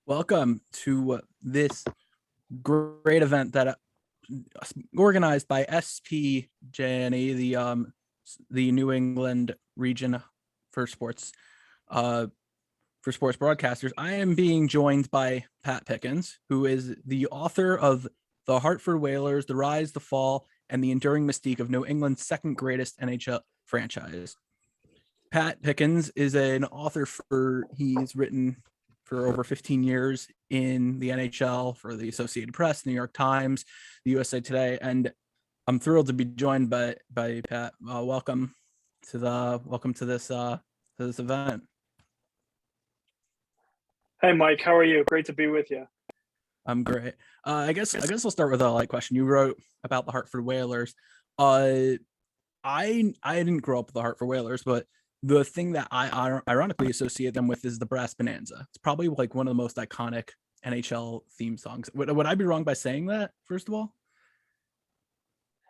Welcome to this great event that organized by SPJNE, the New England region for sports broadcasters. I am being joined by Pat Pickens, who is the author of The Hartford Whalers, The Rise, the Fall, and the Enduring Mystique of New England's second greatest NHL franchise. Pat Pickens is an author he's written for over 15 years in the NHL for the Associated Press, New York Times, the USA Today, and I'm thrilled to be joined by Pat. Welcome to this event. Hey, Mike, how are you? Great to be with you. I'm great. I guess I'll start with a light question. You wrote about the Hartford Whalers. I didn't grow up with the Hartford Whalers, but the thing that I ironically associate them with is the Brass Bonanza. It's probably like one of the most iconic NHL theme songs. Would I be wrong by saying that, first of all?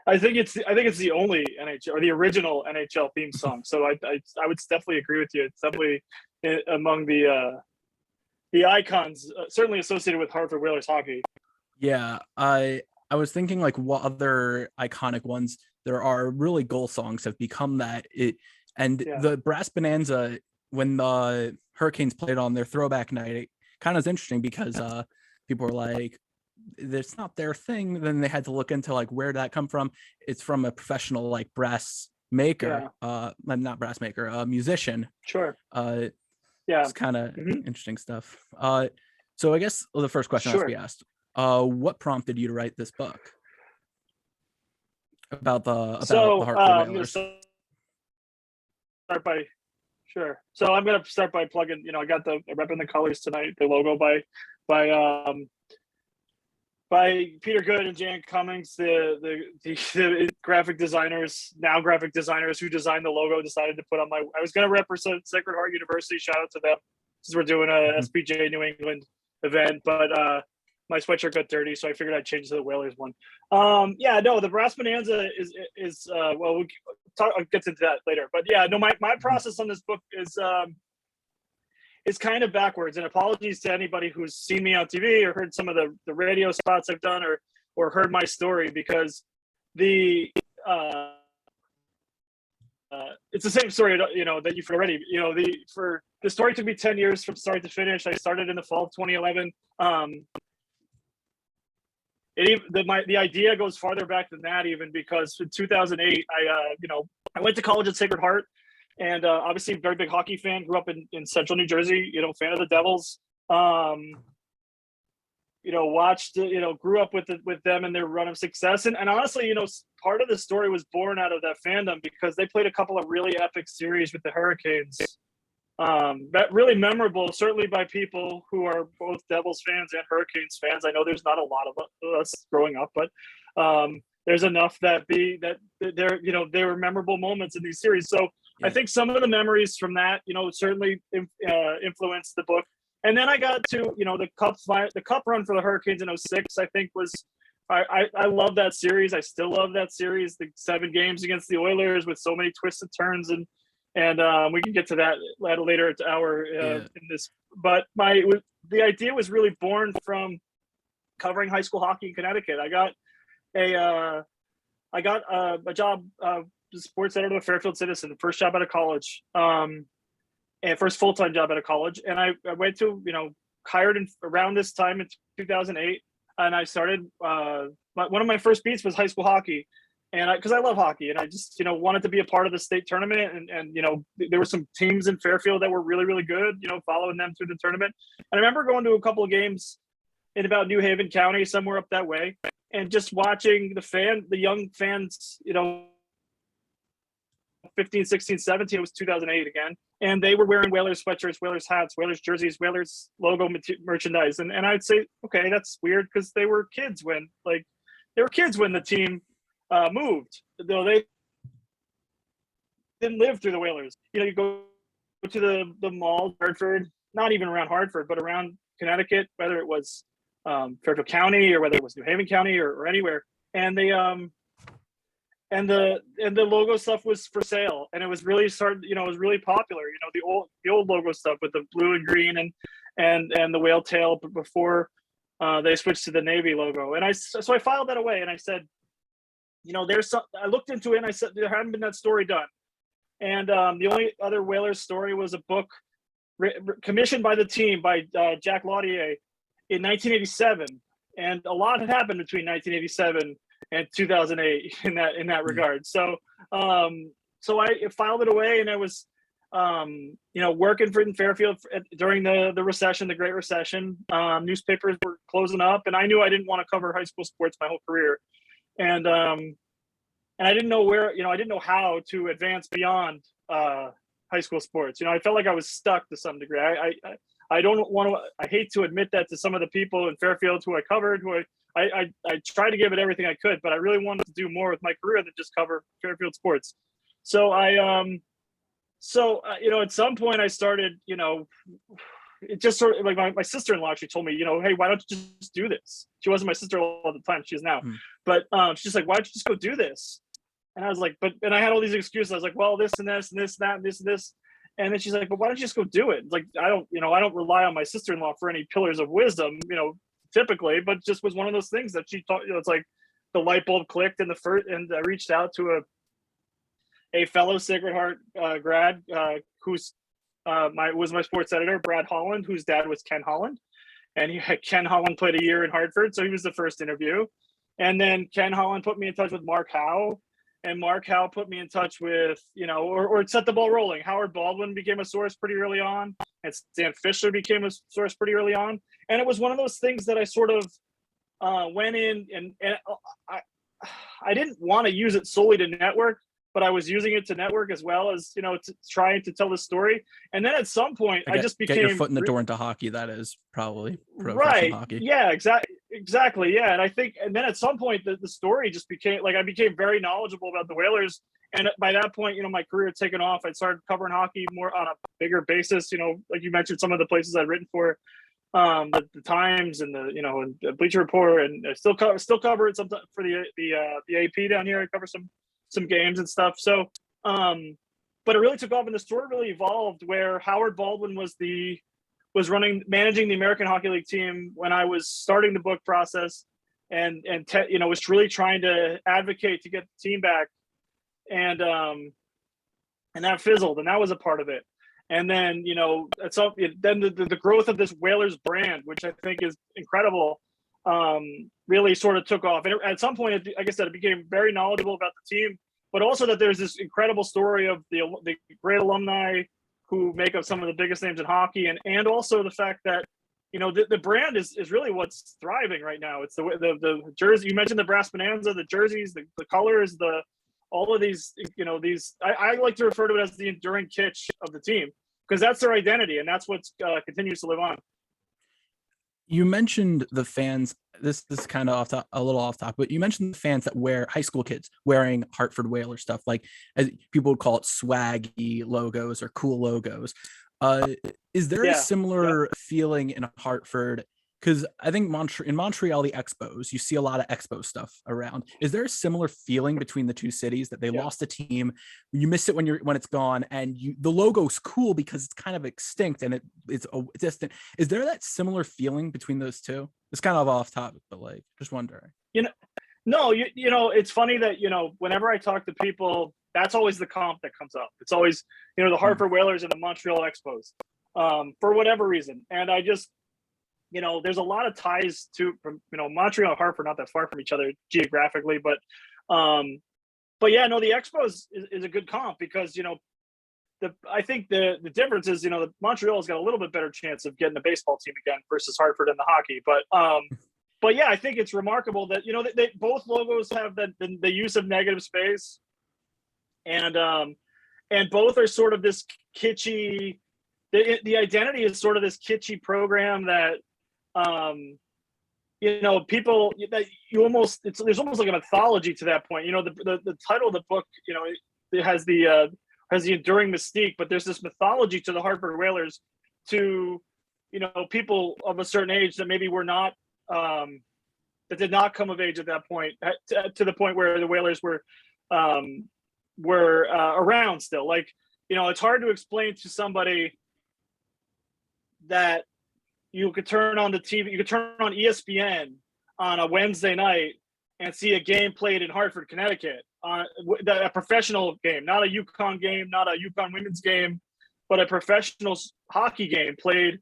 I think it's the only NHL or the original NHL theme song. So I would definitely agree with you. It's definitely among the icons, certainly associated with Hartford Whalers hockey. Yeah, I was thinking like what other iconic ones there are. Really, goal songs have become that. The Brass Bonanza, when the Hurricanes played on their throwback night, it kind of is interesting because people were like, it's not their thing. Then they had to look into like, where did that come from? It's from a professional like brass maker, not brass maker, a musician. Sure. It's kind of interesting stuff. So I guess the first question has to be asked, what prompted you to write this book about the Hartford Whalers? So I'm gonna start by plugging. I got repping the colors tonight. The logo by Peter Good and Jan Cummings, the graphic designers who designed the logo, decided to put on my. I was gonna represent Sacred Heart University. Shout out to them, since we're doing a SPJ New England event, but my sweatshirt got dirty, so I figured I'd change to the Whalers one. The Brass Bonanza is we'll get into that later. But my process on this book is kind of backwards. And apologies to anybody who's seen me on TV or heard some of the radio spots I've done or heard my story, because it's the same story that you've heard already. The story took me 10 years from start to finish. I started in the fall of 2011. The idea goes farther back than that, even, because in 2008, I went to college at Sacred Heart, and obviously very big hockey fan. Grew up in central New Jersey. Fan of the Devils. Watched. Grew up with them and their run of success. And honestly, part of the story was born out of that fandom, because they played a couple of really epic series with the Hurricanes. That really memorable, certainly by people who are both Devils fans and Hurricanes fans. I know there's not a lot of us growing up, but there's enough that there were memorable moments in these series. So I think some of the memories from that, certainly influenced the book. And then I got to, the cup run for the Hurricanes in 2006, I think was, I love that series. I still love that series. The 7 games against the Oilers with so many twists and turns, and we can get to that at a later hour in this. But the idea was really born from covering high school hockey in Connecticut. I got a job, sports editor of Fairfield Citizen, first job out of college, and first full-time job out of college. And I went to hired around this time in 2008, and I started. One of my first beats was high school hockey. And because I love hockey, and I just wanted to be a part of the state tournament, and there were some teams in Fairfield that were really, really good, following them through the tournament. And I remember going to a couple of games in about New Haven County, somewhere up that way, and just watching the young fans, 15, 16, 17, it was 2008 again, and they were wearing Whalers sweatshirts, Whalers hats, Whalers jerseys, Whalers logo merchandise, and I'd say, okay, that's weird, because they were kids when the team moved, though they didn't live through the Whalers. You go to the mall, Hartford, not even around Hartford, but around Connecticut, whether it was Fairfield County or whether it was New Haven County or anywhere, and they and the logo stuff was for sale, and it was really it was really popular. The old logo stuff with the blue and green, and the whale tail before they switched to the Navy logo. And so I filed that away, and I said, I looked into it, and I said there hadn't been that story done. And the only other Whalers story was a book commissioned by the team by Jack Laudier in 1987, and a lot had happened between 1987 and 2008 in that regard. So so I filed it away, and I was working in Fairfield during the recession, the Great Recession. Newspapers were closing up, and I knew I didn't want to cover high school sports my whole career, and I didn't know where, I didn't know how to advance beyond high school sports. I felt like I was stuck to some degree. I don't want to. I hate to admit that to some of the people in Fairfield who I covered, who I tried to give it everything I could, but I really wanted to do more with my career than just cover Fairfield sports. So at some point I started, it just sort of like my sister-in-law actually told me, hey, why don't you just do this? She wasn't my sister-in-law at the time, she is now, but she's like, why don't you just go do this? And I was like, and I had all these excuses. I was like, well, this and this and this and that and this and this. And then she's like, but why don't you just go do it? It's like, I don't rely on my sister-in-law for any pillars of wisdom, typically, but just was one of those things that she thought, it's like the light bulb clicked and I reached out to a fellow Sacred Heart grad who's was my sports editor, Brad Holland, whose dad was Ken Holland. And Ken Holland played a year in Hartford, so he was the first interview. And then Ken Holland put me in touch with Mark Howe, and Mark Howe put me in touch with, or set the ball rolling. Howard Baldwin became a source pretty early on, and Stan Fisher became a source pretty early on. And it was one of those things that I sort of went in, and I didn't want to use it solely to network, but I was using it to network as well as, trying to tell the story. And then at some point, I just became— Get your foot in the door into hockey, that is probably professional right. hockey. Yeah, exactly. Yeah. And I think, and then at some point the story just became like, I became very knowledgeable about the Whalers. And by that point, my career had taken off. I started covering hockey more on a bigger basis, like you mentioned, some of the places I'd written for, the Times and and the Bleacher Report, and I still cover it sometimes for the AP down here. I cover some games and stuff. So, but it really took off, and the story really evolved where Howard Baldwin was managing the American Hockey League team when I was starting the book process, and was really trying to advocate to get the team back, and that fizzled, and that was a part of it. And then then the growth of this Whalers brand, which I think is incredible, really sort of took off. And at some point, like I said, it became very knowledgeable about the team, but also that there's this incredible story of the great alumni who make up some of the biggest names in hockey, and also the fact that the brand is really what's thriving right now. It's the jersey. You mentioned the brass bonanza, the jerseys, the colors, all of these. I like to refer to it as the enduring kitsch of the team, because that's their identity, and that's what continues to live on. You mentioned the fans. This is kind of a little off topic, but you mentioned the fans that wear high school kids wearing Hartford Whalers stuff, like as people would call it, swaggy logos or cool logos. Is there a similar feeling in Hartford? Because I think in Montreal, the Expos, you see a lot of Expo stuff around. Is there a similar feeling between the two cities that they lost a team? You miss it when it's gone, and the logo's cool because it's kind of extinct and it's distant. Is there that similar feeling between those two? It's kind of off topic, but just wondering. No, it's funny that whenever I talk to people, that's always the comp that comes up. It's always the Hartford Whalers and the Montreal Expos, for whatever reason, and I just. There's a lot of ties from Montreal and Hartford, not that far from each other geographically, but yeah, no, the Expos is a good comp because, I think the difference is, Montreal's got a little bit better chance of getting a baseball team again versus Hartford and the hockey. But yeah, I think it's remarkable that, they both logos have the use of negative space, and both are sort of this kitschy, the identity is sort of this kitschy program that, people that you almost, there's almost like a mythology to that point. The title of the book, it has the enduring mystique, but there's this mythology to the Hartford Whalers to, people of a certain age that maybe were not, that did not come of age at that point, to the point where the Whalers were around still. It's hard to explain to somebody that you could turn on the TV, you could turn on ESPN on a Wednesday night and see a game played in Hartford, Connecticut, a professional game, not a UConn game, not a UConn women's game, but a professional hockey game played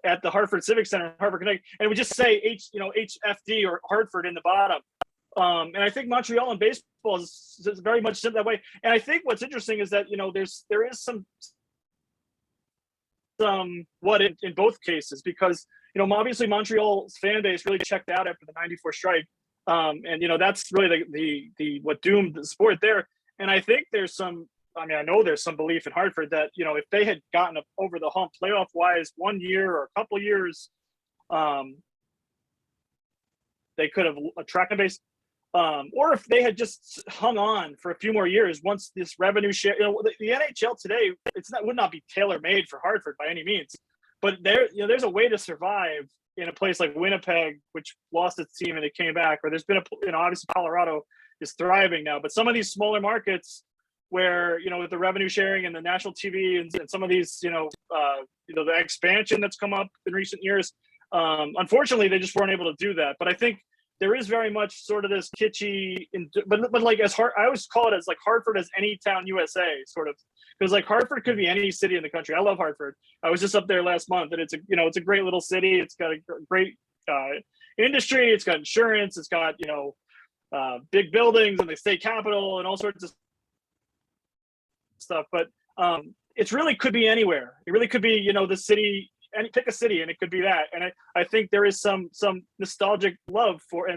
at the Hartford Civic Center in Hartford, Connecticut, and it would just say HFD or Hartford in the bottom. And I think Montreal and baseball is very much that way. And I think what's interesting is that there is some what in both cases, because obviously Montreal's fan base really checked out after the '94 strike, and that's really the what doomed the sport there. And I think there's some. I mean, I know there's some belief in Hartford that if they had gotten over the hump playoff wise 1 year or a couple years, they could have attracted base. Or if they had just hung on for a few more years, once this revenue share, the NHL today, would not be tailor made for Hartford by any means, but there's a way to survive in a place like Winnipeg, which lost its team and it came back, or there's been obviously Colorado is thriving now, but some of these smaller markets where, with the revenue sharing and the national TV and some of these, the expansion that's come up in recent years, unfortunately, they just weren't able to do that. But I think there is very much sort of this kitschy, but like I always call it as like Hartford as any town USA sort of, because like Hartford could be any city in the country. I love Hartford. I was just up there last month, and it's a great little city. It's got a great industry. It's got insurance. It's got big buildings and the state capitol and all sorts of stuff. But it really could be anywhere. It really could be the city. And pick a city, and it could be that. And I think there is some nostalgic love for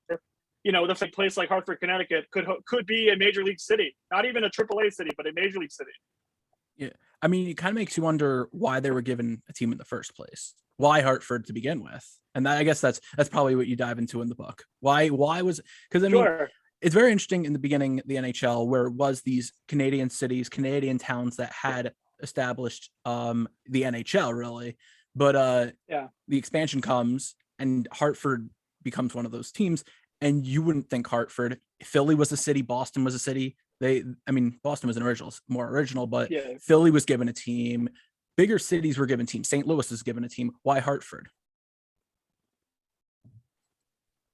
the place like Hartford, Connecticut could be a major league city, not even a AAA city, but a major league city. Yeah, I mean, it kind of makes you wonder why they were given a team in the first place. Why Hartford to begin with? And I guess that's probably what you dive into in the book. Why was, because I mean, Sure. It's very interesting in the beginning, the NHL, where it was these Canadian cities, Canadian towns that had established the NHL really, but the expansion comes and Hartford becomes one of those teams, and you wouldn't think Hartford. Philly was a city, Boston was a city. Boston was more original, but Philly was given a team. Bigger cities were given teams. St. Louis was given a team. Why Hartford?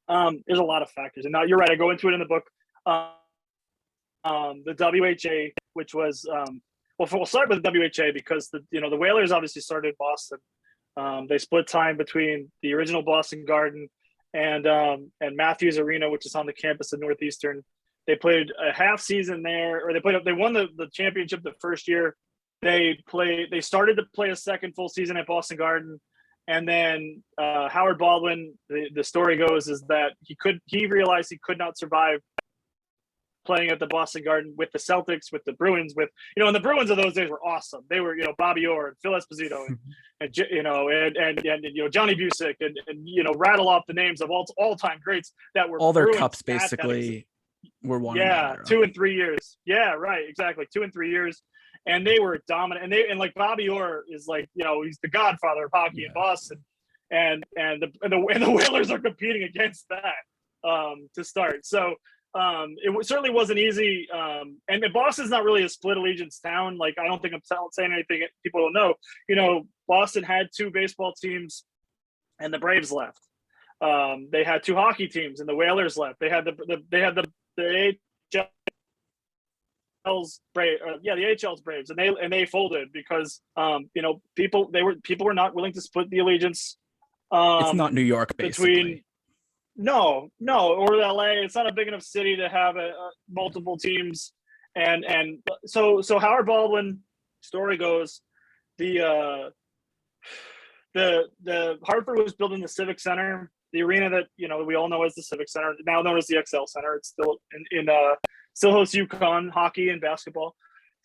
There's a lot of factors, and now you're right. I go into it in the book. The WHA, which was we'll start with the WHA because the Whalers obviously started in Boston. They split time between the original Boston Garden and Matthews Arena, which is on the campus of Northeastern. They played a half season there, or they won the championship the first year. They started to play a second full season at Boston Garden. And then Howard Baldwin, the story goes, is that he realized he could not survive playing at the Boston Garden with the Celtics, with the Bruins, and the Bruins of those days were awesome. They were, Bobby Orr and Phil Esposito and Johnny Busick and rattle off the names of all-time greats that were all their Bruins cups basically were won. Yeah, 2 and 3 years. Yeah, right, exactly, 2 and 3 years. And they were dominant, and like Bobby Orr is like, he's the godfather of hockey in Boston, and the Whalers are competing against that to start. So it certainly wasn't easy. And Boston's not really a split allegiance town. Like, I don't think I'm saying anything people don't know. Boston had 2 baseball teams, and the Braves left. They had 2 hockey teams, and the Whalers left. They had the AHL's Braves, and they folded because people were not willing to split the allegiance. It's not New York, basically. No, or LA. It's not a big enough city to have multiple teams, and so Howard Baldwin, story goes, the Hartford was building the Civic Center, the arena that we all know as the Civic Center, now known as the XL Center. It's still still hosts UConn hockey and basketball.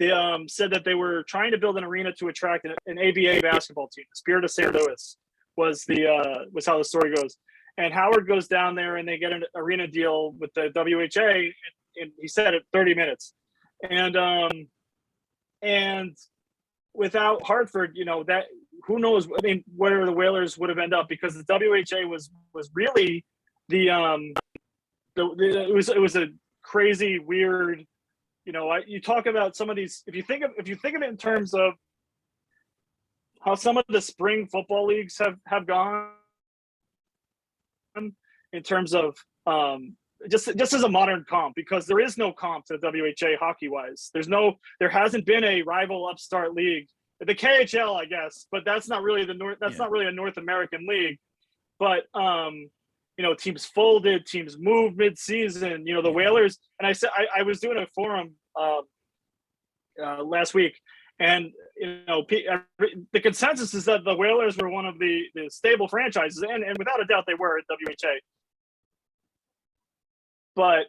They said that they were trying to build an arena to attract an ABA basketball team. The Spirit of St. Louis was how the story goes. And Howard goes down there, and they get an arena deal with the WHA, and he said it 30 minutes. And without Hartford, that who knows? I mean, where the Whalers would have ended up, because the WHA was really it was a crazy, weird. You talk about some of these. If you think of it in terms of how some of the spring football leagues have gone in terms of just as a modern comp, because there is no comp to the WHA hockey wise. There hasn't been a rival upstart league. The KHL, I guess, but that's not really not really a North American league. But teams folded, teams moved mid-season. The Whalers, and I said I was doing a forum last week, and the consensus is that the Whalers were one of the stable franchises, and without a doubt they were at WHA. But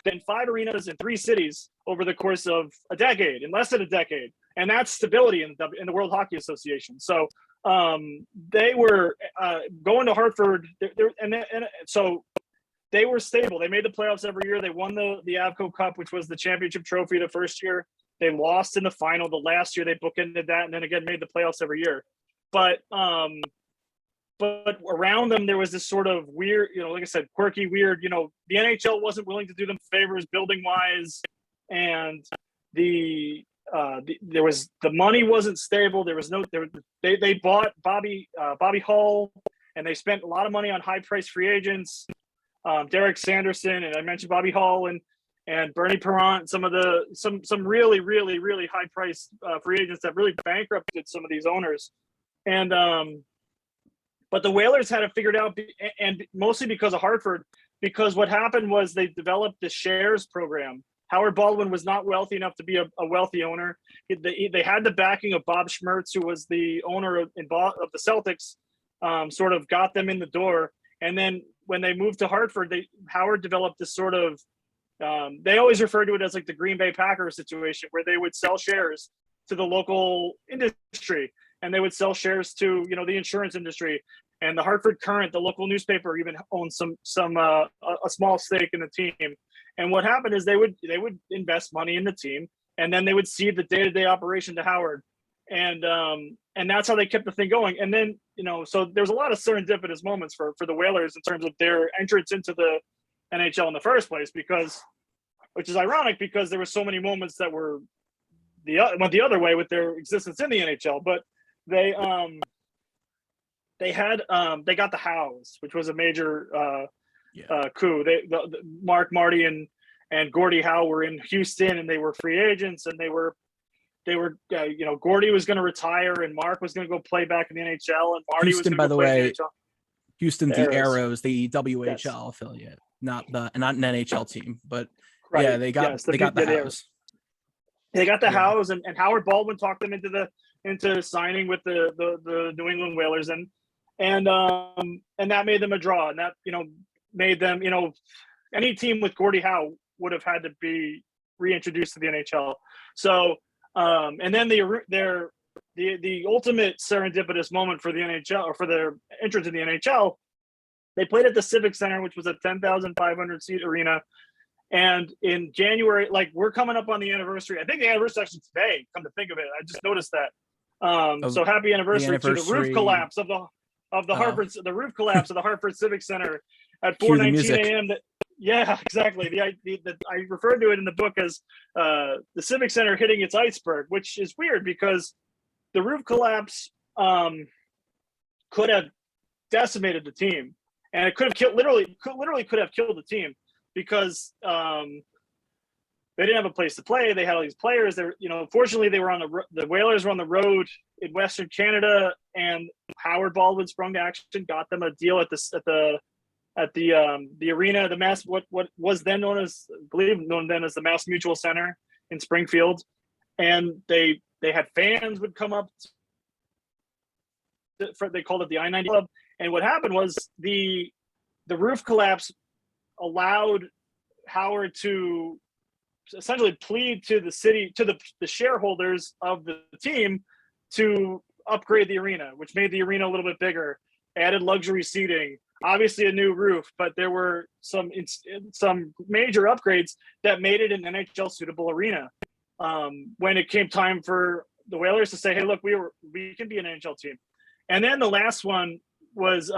then 5 arenas in 3 cities over the course of a decade, in less than a decade, and that's stability in the World Hockey Association. So they were going to Hartford, and so they were stable. They made the playoffs every year. They won the Avco Cup, which was the championship trophy the first year. They lost in the final the last year. They bookended that, and then again made the playoffs every year. But around them there was this sort of weird, like I said, quirky, weird. The NHL wasn't willing to do them favors building wise, and the money wasn't stable. They bought Bobby Hull, and they spent a lot of money on high priced free agents, Derek Sanderson, and I mentioned Bobby Hull and Bernie Perrant, some really really really high priced free agents that really bankrupted some of these owners, and but the Whalers had it figured out, and mostly because of Hartford, because what happened was they developed the shares program. Howard Baldwin was not wealthy enough to be a wealthy owner. They had the backing of Bob Schmertz, who was the owner of the Celtics, sort of got them in the door. And then when they moved to Hartford, Howard developed this sort of, they always refer to it as like the Green Bay Packers situation, where they would sell shares to the local industry, and they would sell shares to, the insurance industry. And the Hartford Courant, the local newspaper, even owned a small stake in the team. And what happened is they would invest money in the team, and then they would cede the day-to-day operation to Howard, and that's how they kept the thing going. And then so there's a lot of serendipitous moments for the Whalers in terms of their entrance into the NHL in the first place, which is ironic because there were so many moments that went the other way with their existence in the NHL. But they got the Hows, which was a major coup. Mark, Marty, and Gordie Howe were in Houston, and they were free agents, and they were Gordie was going to retire, and Mark was going to go play back in the NHL, and Marty Houston, was by the way, Houston's the Arrows. Arrows, the WHL affiliate, not an NHL team, but right. Yeah, they got the Hows. They got the Hows, and Howard Baldwin talked them into signing with the New England Whalers, and that made them a draw, and that made them any team with Gordie Howe would have had to be reintroduced to the NHL. So and then the ultimate serendipitous moment for the NHL, or for their entrance in the NHL, they played at the Civic Center, which was a 10,500 seat arena. And in January, like, we're coming up on the anniversary. I think the anniversary is actually today, come to think of it. I just noticed that. So happy anniversary to the roof collapse of the Hartford, the roof collapse of the Hartford Civic Center at 4:19 a.m. Yeah, exactly. I referred to it in the book as the Civic Center hitting its iceberg, which is weird because the roof collapse could have decimated the team, and it could have killed literally could have killed the team, because they didn't have a place to play. They had all these players. Fortunately, they were the Whalers were on the road in Western Canada, and Howard Baldwin sprung to action, got them a deal at the arena, the Mass, what was then known as, I believe, known then as the Mass Mutual Center in Springfield, and they had fans would come up. They called it the I-90 Club, and what happened was the roof collapse allowed Howard to essentially plead to the city, to the shareholders of the team, to upgrade the arena, which made the arena a little bit bigger, added luxury seating, obviously a new roof, but there were some major upgrades that made it an NHL suitable arena. When it came time for the Whalers to say, hey, look, we can be an NHL team. And then the last one was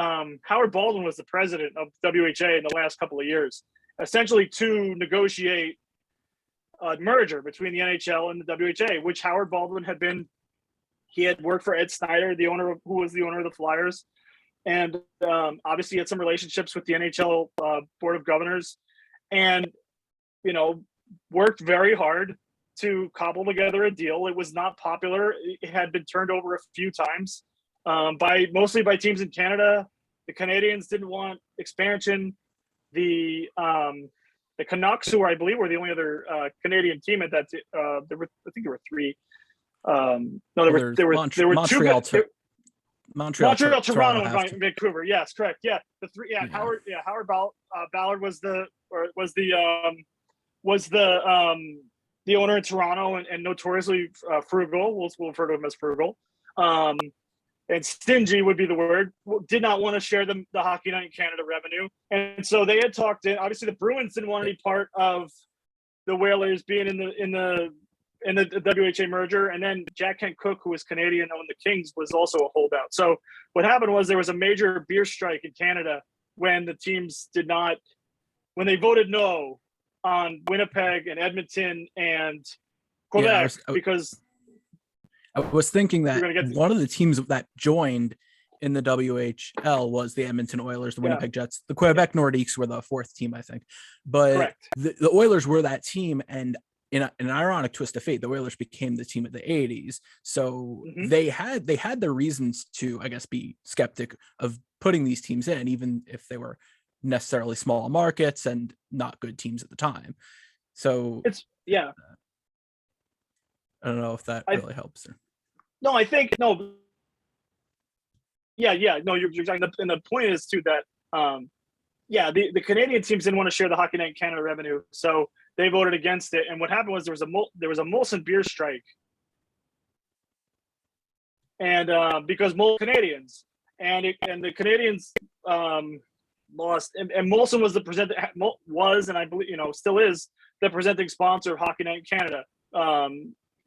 Howard Baldwin was the president of WHA in the last couple of years, essentially to negotiate a merger between the NHL and the WHA, which Howard Baldwin had been he had worked for Ed Snyder, who was the owner of the Flyers, and obviously had some relationships with the NHL Board of Governors, and worked very hard to cobble together a deal. It was not popular. It had been turned over a few times, mostly by teams in Canada. The Canadians didn't want expansion. The Canucks, who I believe were the only other Canadian team at that, I think there were three. There were Montreal, two. Montreal, Toronto, and Vancouver. Yes, correct. Yeah, the three. Yeah, yeah. Howard Ballard was the owner in Toronto and notoriously frugal. We'll refer to him as frugal. And stingy would be the word. Did not want to share the Hockey Night in Canada revenue, and so they had talked in. Obviously, the Bruins didn't want any part of the Whalers being in the WHA merger, and then Jack Kent Cooke, who was Canadian, owned the Kings, was also a holdout. So what happened was there was a major beer strike in Canada when the teams when they voted no on Winnipeg and Edmonton and Quebec, because I was thinking that one of the teams that joined in the WHL was the Edmonton Oilers, the Winnipeg Jets. The Quebec Nordiques were the fourth team, I think. But the Oilers were that team, and in an ironic twist of fate, the Oilers became the team of the 80s. So they had their reasons to, I guess, be skeptic of putting these teams in, even if they were necessarily small markets and not good teams at the time. So I don't know if that really helps. No, I think no. Yeah, no, you're exactly. And the point is too that the Canadian teams didn't want to share the Hockey Night in Canada revenue, so they voted against it. And what happened was there was a Molson beer strike, and because Canadians and the Canadians lost, and Molson was and I believe still is the presenting sponsor of Hockey Night in Canada.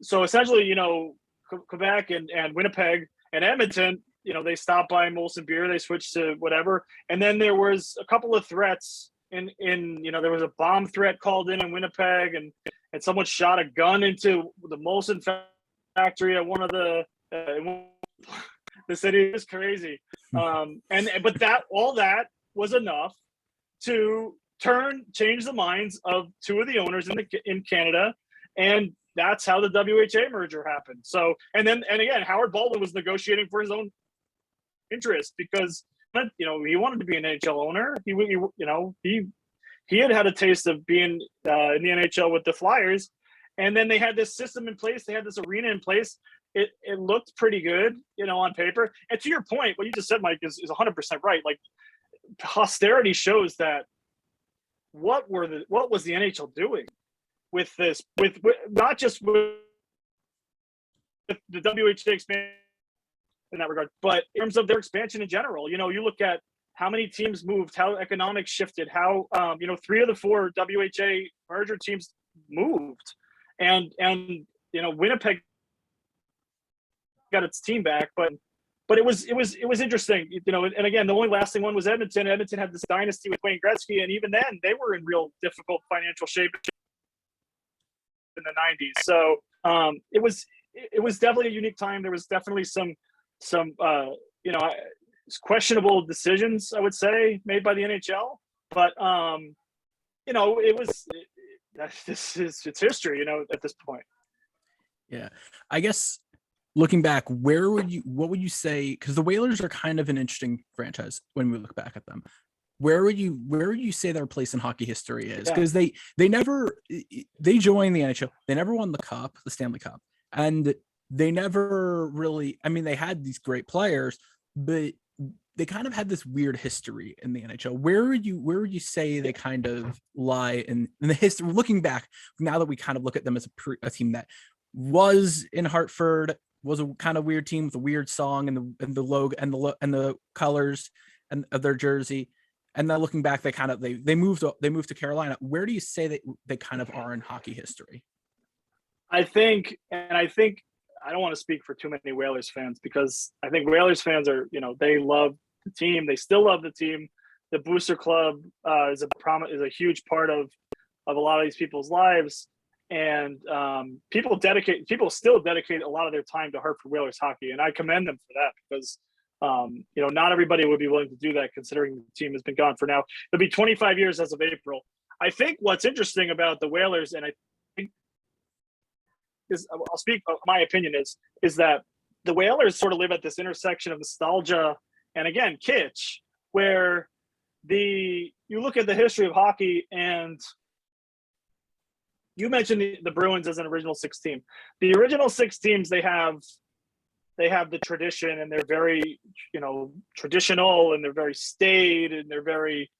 So essentially, Quebec and Winnipeg and Edmonton, they stopped buying Molson beer. They switched to whatever. And then there was a couple of threats there was a bomb threat called in Winnipeg, and someone shot a gun into the Molson factory at one of the city. It was crazy. But all that was enough to change the minds of two of the owners in Canada, and that's how the WHA merger happened. So, and again, Howard Baldwin was negotiating for his own interest because, he wanted to be an NHL owner. He had a taste of being in the NHL with the Flyers, and then they had this system in place. They had this arena in place. It looked pretty good, on paper. And to your point, what you just said, Mike, is 100% right. Like, posterity shows that what was the NHL doing with this, with not just with the WHA expansion in that regard, but in terms of their expansion in general. You look at how many teams moved, how economics shifted, how 3 of the 4 WHA merger teams moved, and Winnipeg got its team back, but it was interesting, and again, the only lasting one was Edmonton. Edmonton had this dynasty with Wayne Gretzky, and even then they were in real difficult financial shape in the 90s. So it was definitely a unique time. There was definitely some questionable decisions, I would say, made by the NHL, but it's history, at this point. Yeah, I guess looking back, what would you say? Because the Whalers are kind of an interesting franchise when we look back at them. Where would you say their place in hockey history is? Because they joined the NHL. They never won the Stanley Cup, and they never really. I mean, they had these great players, but they kind of had this weird history in the NHL. Where would you say they kind of lie in the history? Looking back, now that we kind of look at them as a team that was in Hartford, was a kind of weird team with a weird song and the logo and the colors and of their jersey. And then looking back, they moved to Carolina. Where do you say that they kind of are in hockey history? I think I don't want to speak for too many Whalers fans, because I think Whalers fans are, they love the team. They still love the team. The Booster Club is a huge part of a lot of these people's lives. people still dedicate a lot of their time to Hartford Whalers hockey, and I commend them for that because not everybody would be willing to do that considering the team has been gone for now. It'll be 25 years as of April. I think what's interesting about the Whalers, and I think I'll speak my opinion is that the Whalers sort of live at this intersection of nostalgia and again kitsch, where you look at the history of hockey, and you mentioned the Bruins as an original six team. The original six teams, they have the tradition, and they're very traditional, and they're very staid, and they're very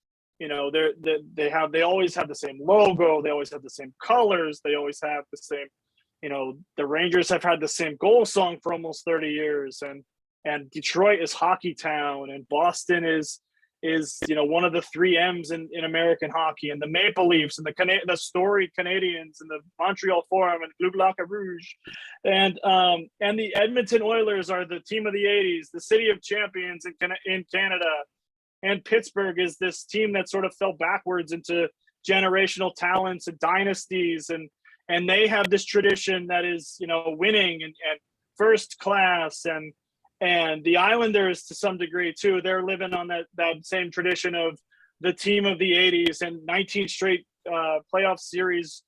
they always have the same logo, they always have the same colors, they always have the same. The Rangers have had the same goal song for almost 30 years, and Detroit is hockey town, and Boston is one of the 3 M's in American hockey, and the Maple Leafs and the storied Canadians and the Montreal Forum and Bleu Blanc Rouge, and the Edmonton Oilers are the team of the 80s, the city of champions in Canada, and Pittsburgh is this team that sort of fell backwards into generational talents and dynasties, and they have this tradition that is, winning and first class, and the Islanders to some degree too. They're living on that same tradition of the team of the 80s and 19 straight playoff series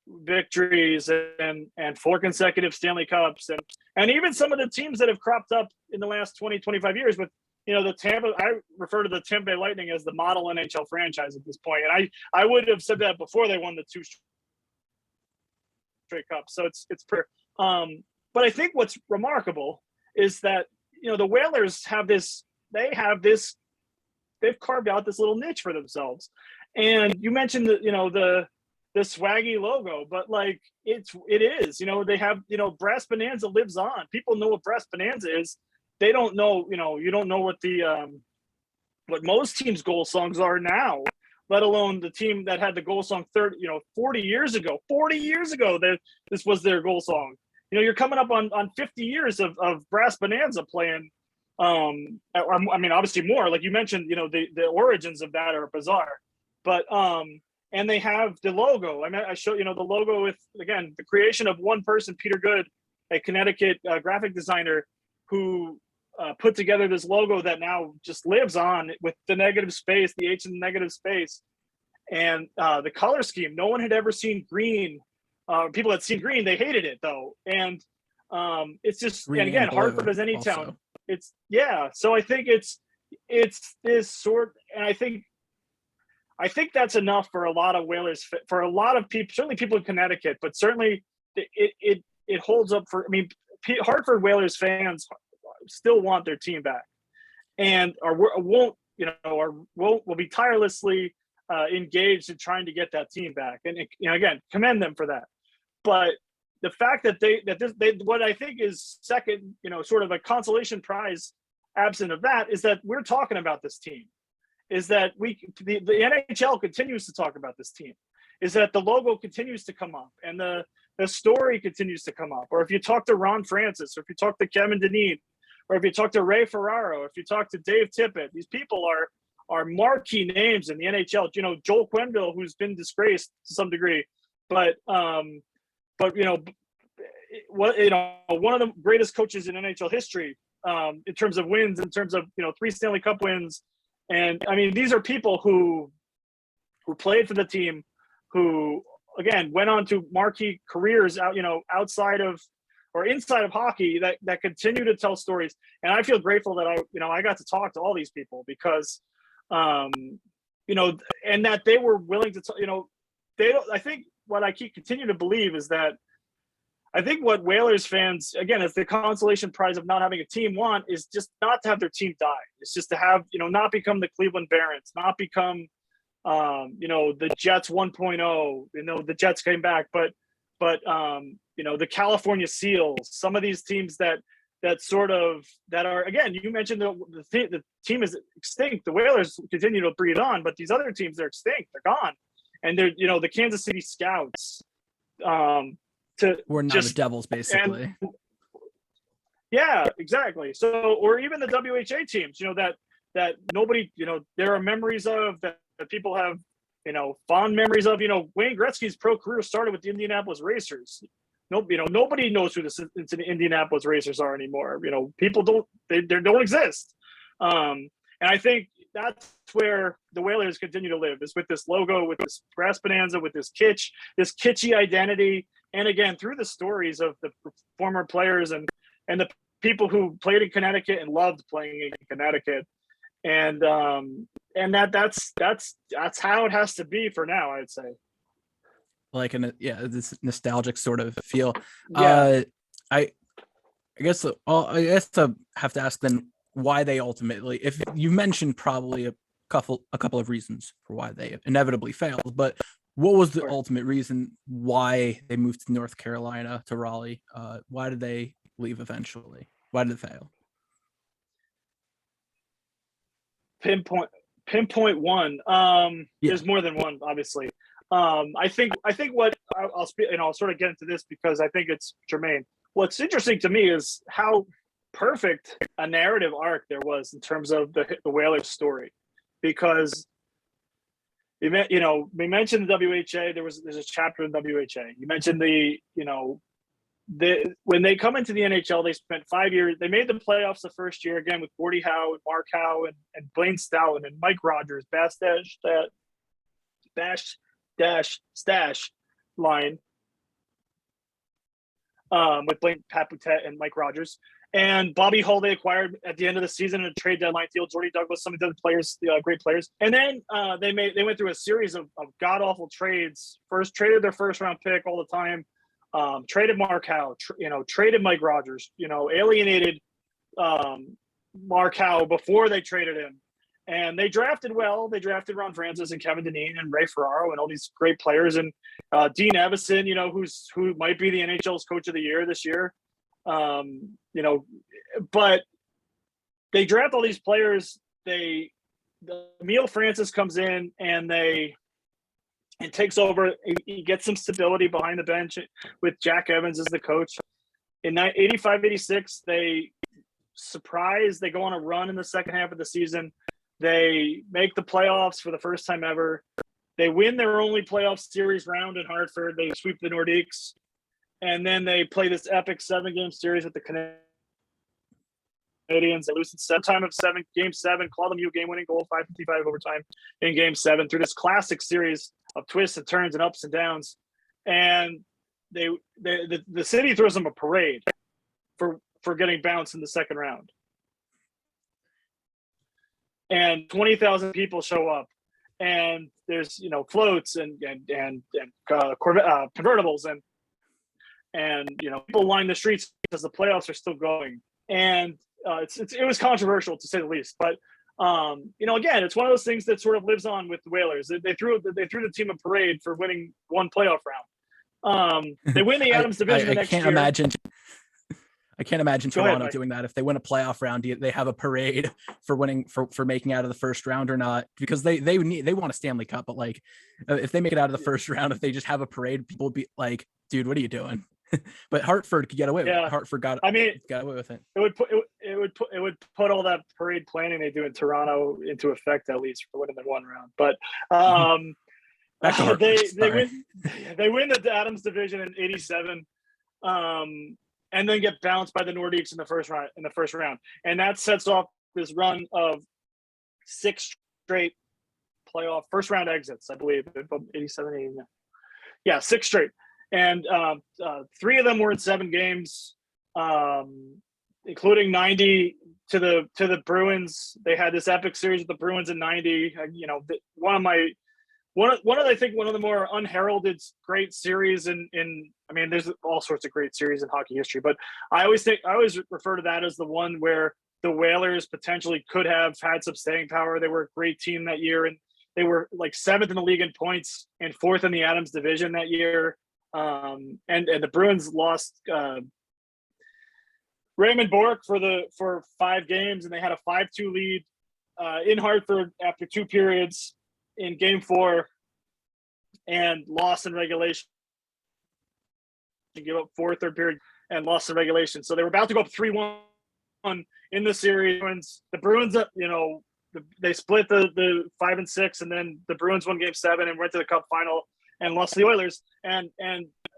victories and 4 consecutive Stanley Cups, and even some of the teams that have cropped up in the last 20, 25 years with, I refer to the Tampa Bay Lightning as the model NHL franchise at this point. And I would have said that before they won the 2 straight cups. So it's fair. But I think what's remarkable is that, the Whalers they've carved out this little niche for themselves. And you mentioned the swaggy logo, but like it is, they have, Brass Bonanza lives on. People know what Brass Bonanza is. They don't know, you don't know what what most teams' goal songs are now, let alone the team that had the goal song 40 years ago. 40 years ago, this was their goal song. You're coming up on 50 years of Brass Bonanza playing. I mean, obviously more. Like you mentioned, the origins of that are bizarre. But and they have the logo. I mean, I show the logo with, again, the creation of one person, Peter Good, a Connecticut graphic designer, who put together this logo that now just lives on with the negative space, the H in the negative space, and the color scheme. No one had ever seen green. People had seen green, they hated it though, and it's just green, and again, Hartford as any also. Town. It's So I think it's this sort, and I think that's enough for a lot of Whalers, for a lot of people, certainly people in Connecticut, but certainly it holds up for. I mean, Hartford Whalers fans still want their team back, and will be tirelessly engaged in trying to get that team back. And again, commend them for that. But the fact that they what I think is second, sort of a consolation prize absent of that, is that we're talking about this team, is that the NHL continues to talk about this team, is that the logo continues to come up, and the story continues to come up. Or if you talk to Ron Francis, or if you talk to Kevin Dineen, or if you talk to Ray Ferraro, if you talk to Dave Tippett, these people are marquee names in the NHL. Joel Quenneville, who's been disgraced to some degree, but one of the greatest coaches in NHL history, in terms of wins, in terms of 3 Stanley Cup wins, and I mean, these are people who played for the team, who again went on to marquee careers outside of or inside of hockey, that continue to tell stories. And I feel grateful that I got to talk to all these people, because and that they were willing to they don't. I think what I continue to believe is that I think what Whalers fans, again, as the consolation prize of not having a team, want is just not to have their team die. It's just to have, not become the Cleveland Barons, not become, the Jets 1.0. The Jets came back, but the California Seals, some of these teams that are, again, you mentioned the team is extinct. The Whalers continue to breathe on, but these other teams, they're extinct. They're gone. And they're, the Kansas City Scouts, we're not the Devils, basically. Yeah, exactly. So, or even the WHA teams, that nobody, there are memories of that people have, fond memories of, Wayne Gretzky's pro career started with the Indianapolis Racers. Nobody knows who the Indianapolis Racers are anymore. People they don't exist. And I think that's where the Whalers continue to live, is with this logo, with this brass bonanza, with this kitschy identity. And again, through the stories of the former players and the people who played in Connecticut and loved playing in Connecticut. And that's how it has to be for now, I'd say. Like this nostalgic sort of feel. Yeah. I guess I have to ask then why they ultimately, if you mentioned probably a couple of reasons for why they inevitably failed, but what was the ultimate reason why they moved to North Carolina, to Raleigh? Why did they leave eventually? Why did it fail? Pinpoint one. There's more than one, obviously. I think what I'll speak, and I'll sort of get into this because I think it's germane. What's interesting to me is how perfect a narrative arc there was in terms of the Whalers story, because we mentioned the WHA. There's a chapter in WHA. You mentioned when they come into the NHL, they spent 5 years. They made the playoffs the first year again with Gordie Howe and Mark Howe and Blaine Stoughton and Mike Rogers, stash line with Blaine, Pat Pickens, and Mike Rogers. And Bobby Hull they acquired at the end of the season in a trade deadline deal. Jordy Douglas, some of the other players, great players. And then they went through a series of god awful trades. First traded their first round pick all the time. Traded Mark Howe. Traded Mike Rogers. Alienated Mark Howe before they traded him. And they drafted well. They drafted Ron Francis and Kevin Dineen and Ray Ferraro and all these great players. And Dean Evison, who might be the NHL's coach of the year this year. But they draft all these players. Emile Francis comes in and takes over. He gets some stability behind the bench with Jack Evans as the coach. In 85-86, they go on a run in the second half of the season. They make the playoffs for the first time ever. They win their only playoff series round in Hartford. They sweep the Nordiques. And then they play this epic 7-game series with the Canadians. They lose in game 7. Claude Lemieux game-winning goal, 5:55 overtime in game 7 through this classic series of twists and turns and ups and downs. And the city throws them a parade for getting bounced in the second round. And 20,000 people show up, and there's floats and convertibles and people line the streets because the playoffs are still going. And it was controversial to say the least. But again, it's one of those things that sort of lives on with the Whalers. They threw the team a parade for winning one playoff round. They win the Adams division the next year. I can't imagine Toronto doing that. If they win a playoff round, they have a parade for winning for making out of the first round or not, because they want a Stanley Cup. But like, if they make it out of the first round, if they just have a parade, people would be like, "Dude, what are you doing?" But Hartford could get away with it. Hartford got away with it. It would put all that parade planning they do in Toronto into effect, at least for winning the one round. But they win the Adams division in 87. And then get bounced by the Nordiques in the first round. And that sets off this run of 6 straight playoff first round exits, I believe. 87, 89. Yeah, 6 straight. And 3 of them were in 7 games, including 90 to the Bruins. They had this epic series with the Bruins in 90. One of the more unheralded great series there's all sorts of great series in hockey history, but I always refer to that as the one where the Whalers potentially could have had some staying power. They were a great team that year, and they were like 7th in the league in points and 4th in the Adams division that year. And the Bruins lost Raymond Bourque for 5 games, and they had a 5-2 lead in Hartford after 2 periods in game 4, and lost in regulation. Give up 4 third period and lost in regulation. So they were about to go up 3-1 in the series. The Bruins, the they split the 5 and 6, and then the Bruins won Game 7 and went to the Cup final and lost to the Oilers. And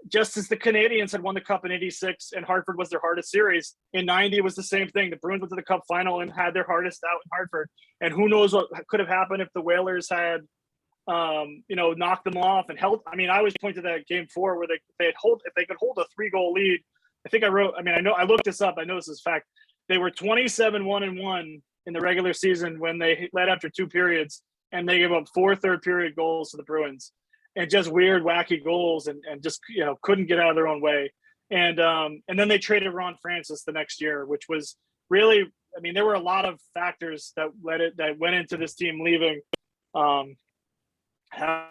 just as the Canadiens had won the Cup in '86 and Hartford was their hardest series, in '90 it was the same thing. The Bruins went to the Cup final and had their hardest out in Hartford. And who knows what could have happened if the Whalers had, knocked them off and held. I mean, I always point to that Game 4 where if they could hold a 3-goal lead. I think I looked this up. I know this is fact. They were 27-1-1 in the regular season when they led after 2 periods, and they gave up 4 third-period goals to the Bruins, and just weird, wacky goals, and just couldn't get out of their own way. And then they traded Ron Francis the next year, which was really, I mean, there were a lot of factors that went into this team leaving. Howard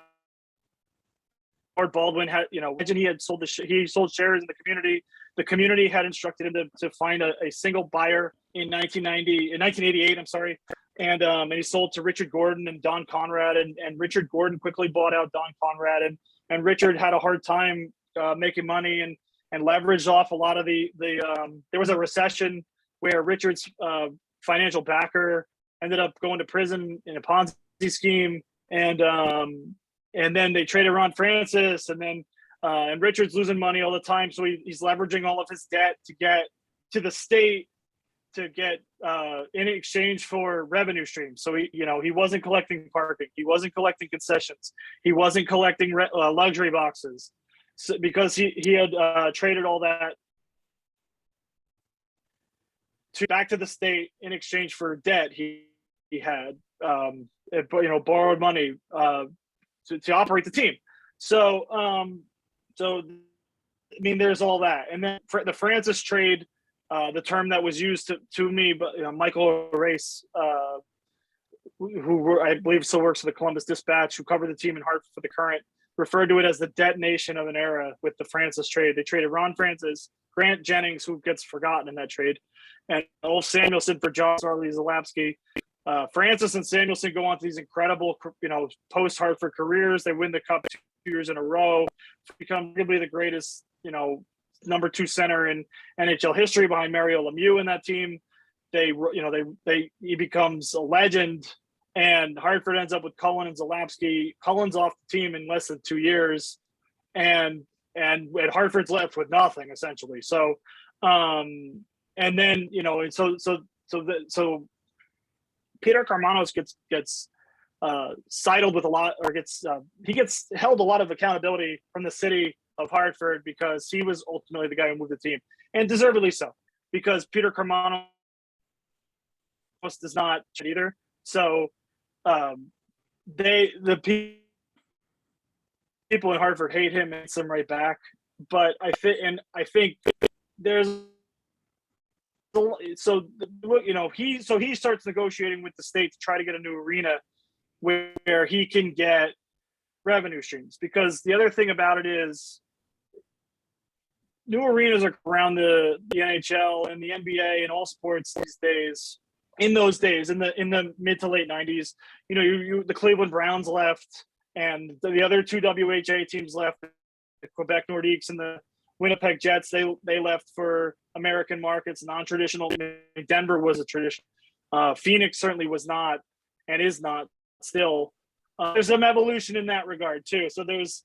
Baldwin had, imagine he had sold sold shares in the community. The community had instructed him to find a single buyer in 1988. I'm sorry. And he sold to Richard Gordon and Don Conrad, and Richard Gordon quickly bought out Don Conrad, and Richard had a hard time making money and leveraged off a lot of there was a recession where Richard's financial backer ended up going to prison in a Ponzi scheme, and then they traded Ron Francis, and Richard's losing money all the time, so he's leveraging all of his debt to get to the state to get in exchange for revenue streams. So he wasn't collecting parking, he wasn't collecting concessions, he wasn't collecting luxury boxes, because he had traded all that back to the state in exchange for debt he had, borrowed money to operate the team. So I mean, there's all that, and then the Francis trade. The term that was used to me, but Michael Race, who I believe still works for the Columbus Dispatch, who covered the team in Hartford for the Current, referred to it as the detonation of an era with the Francis trade. They traded Ron Francis, Grant Jennings, who gets forgotten in that trade, and Ulf Samuelsson for John Zalapsky. Francis and Samuelsson go on to these incredible, post-Hartford careers. They win the Cup 2 years in a row, become arguably the greatest, number 2 center in NHL history behind Mario Lemieux in that team. He becomes a legend, and Hartford ends up with Cullen and Zalapsky. Cullen's off the team in less than 2 years, and Hartford's left with nothing essentially. So, and then so Peter Karmanos gets sidled with a lot, or he gets held a lot of accountability from the city of Hartford, because he was ultimately the guy who moved the team, and deservedly so, because Peter Karmanos does not either. So the people in Hartford hate him and some right back. But I think there's he starts negotiating with the state to try to get a new arena where he can get revenue streams, because the other thing about it is new arenas are around the NHL and the NBA and all sports these days. In those days, in the mid to late 90s, the Cleveland Browns left, and the other 2 WHA teams left, the Quebec Nordiques and the Winnipeg Jets. They left for American markets, non-traditional. Denver was a tradition. Phoenix certainly was not, and is not still. There's some evolution in that regard too. So there's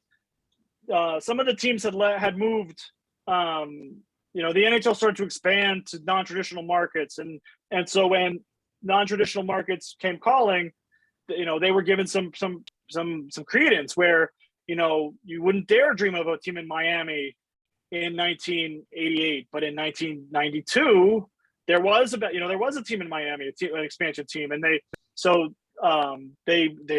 some of the teams had moved. The NHL started to expand to non-traditional markets, and so when non-traditional markets came calling, they were given some credence, where you wouldn't dare dream of a team in Miami in 1988, but in 1992 there was a team in Miami, an expansion team, and they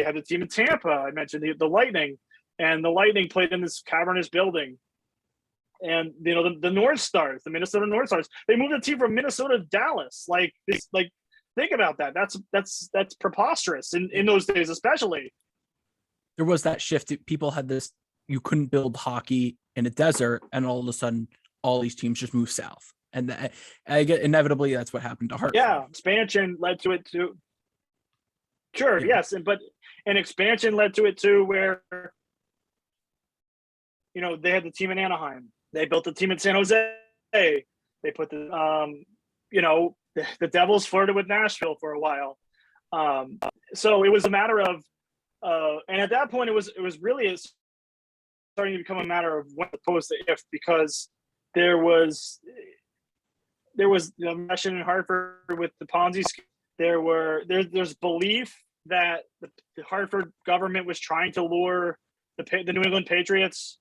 had a team in Tampa. I mentioned the Lightning, and the Lightning played in this cavernous building. And the North Stars, the Minnesota North Stars, they moved the team from Minnesota to Dallas. Think about that. That's preposterous in those days, especially. There was that shift. People had this. You couldn't build hockey in a desert, and all of a sudden, all these teams just moved south. And inevitably, that's what happened to Hartford. Yeah, expansion led to it too. Sure, yeah. Yes, but expansion led to it too, where they had the team in Anaheim. They built the team in San Jose. They put the Devils flirted with Nashville for a while. So it was a matter of, and at that point, it was really starting to become a matter of when opposed to if, because there was the mess in Hartford with the Ponzi scheme. There's belief that the Hartford government was trying to lure the New England Patriots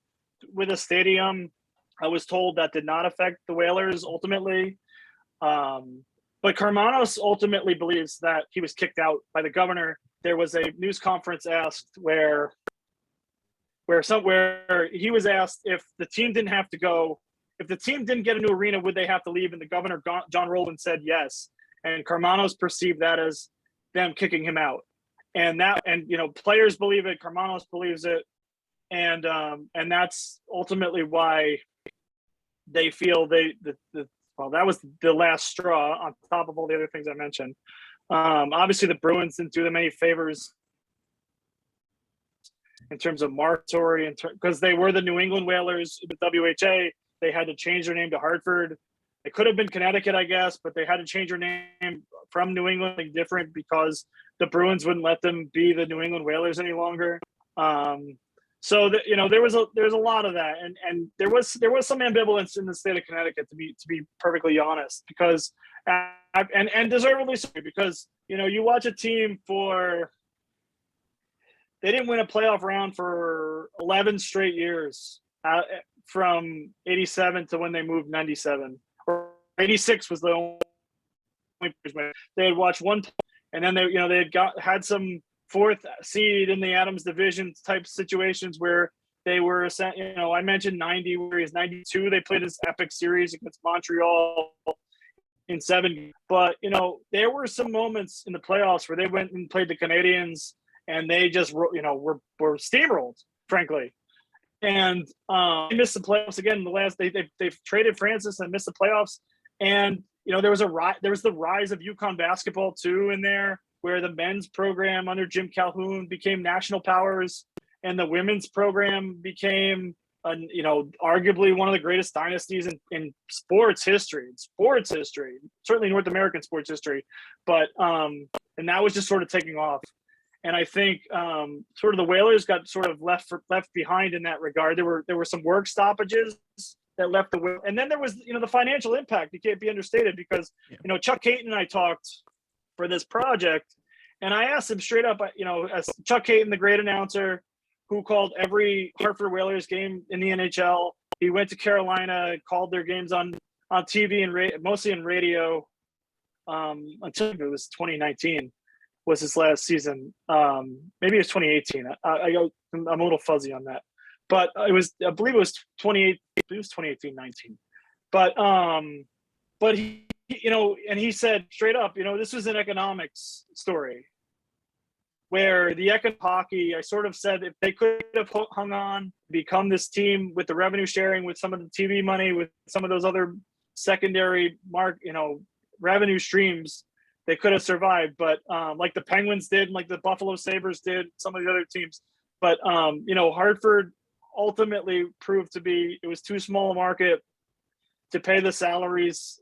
with a stadium. I was told that did not affect the Whalers ultimately. But Karmanos ultimately believes that he was kicked out by the governor. There was a news conference asked where he was asked if the team didn't have to go, if the team didn't get a new arena, would they have to leave? And the governor, John Rowland, said yes. And Karmanos perceived that as them kicking him out. And players believe it. Karmanos believes it. And that's ultimately why they feel that was the last straw on top of all the other things I mentioned. Obviously, the Bruins didn't do them any favors in terms of marketory, because they were the New England Whalers, the WHA. They had to change their name to Hartford. It could have been Connecticut, I guess, but they had to change their name from New England, like different, because the Bruins wouldn't let them be the New England Whalers any longer. So there was a lot of that, and there was some ambivalence in the state of Connecticut, to be perfectly honest, because and deservedly so, because you watch a team they didn't win a playoff round for 11 straight years, from 87 to when they moved 97, or 86 was the only. They had watched one, and then they had some fourth seed in the Adams division type situations where they were, I mentioned 90, where he's 92. They played this epic series against Montreal in 7. But, there were some moments in the playoffs where they went and played the Canadians, and they just, were steamrolled, frankly. And they missed the playoffs again. They've traded Francis and missed the playoffs. And, there was the rise of UConn basketball too in there, where the men's program under Jim Calhoun became national powers, and the women's program became, arguably one of the greatest dynasties in sports history, certainly North American sports history. But and that was just sort of taking off. And I think sort of the Whalers got sort of left behind in that regard. There were some work stoppages that left and then there was the financial impact. It can't be understated, because Chuck Caton and I talked for this project, and I asked him straight up, as Chuck Caton, the great announcer who called every Hartford Whalers game in the NHL. He went to Carolina, called their games on TV and mostly in radio, until it was 2019 was his last season. Maybe it was 2018. I'm a little fuzzy on that, but I believe it was 2018-19. But he, and he said straight up, this was an economics story, where the hockey, I sort of said, if they could have hung on, become this team with the revenue sharing, with some of the TV money, with some of those other secondary revenue streams, they could have survived. But like the Penguins did, and like the Buffalo Sabres did, some of the other teams. But Hartford ultimately proved it was too small a market to pay the salaries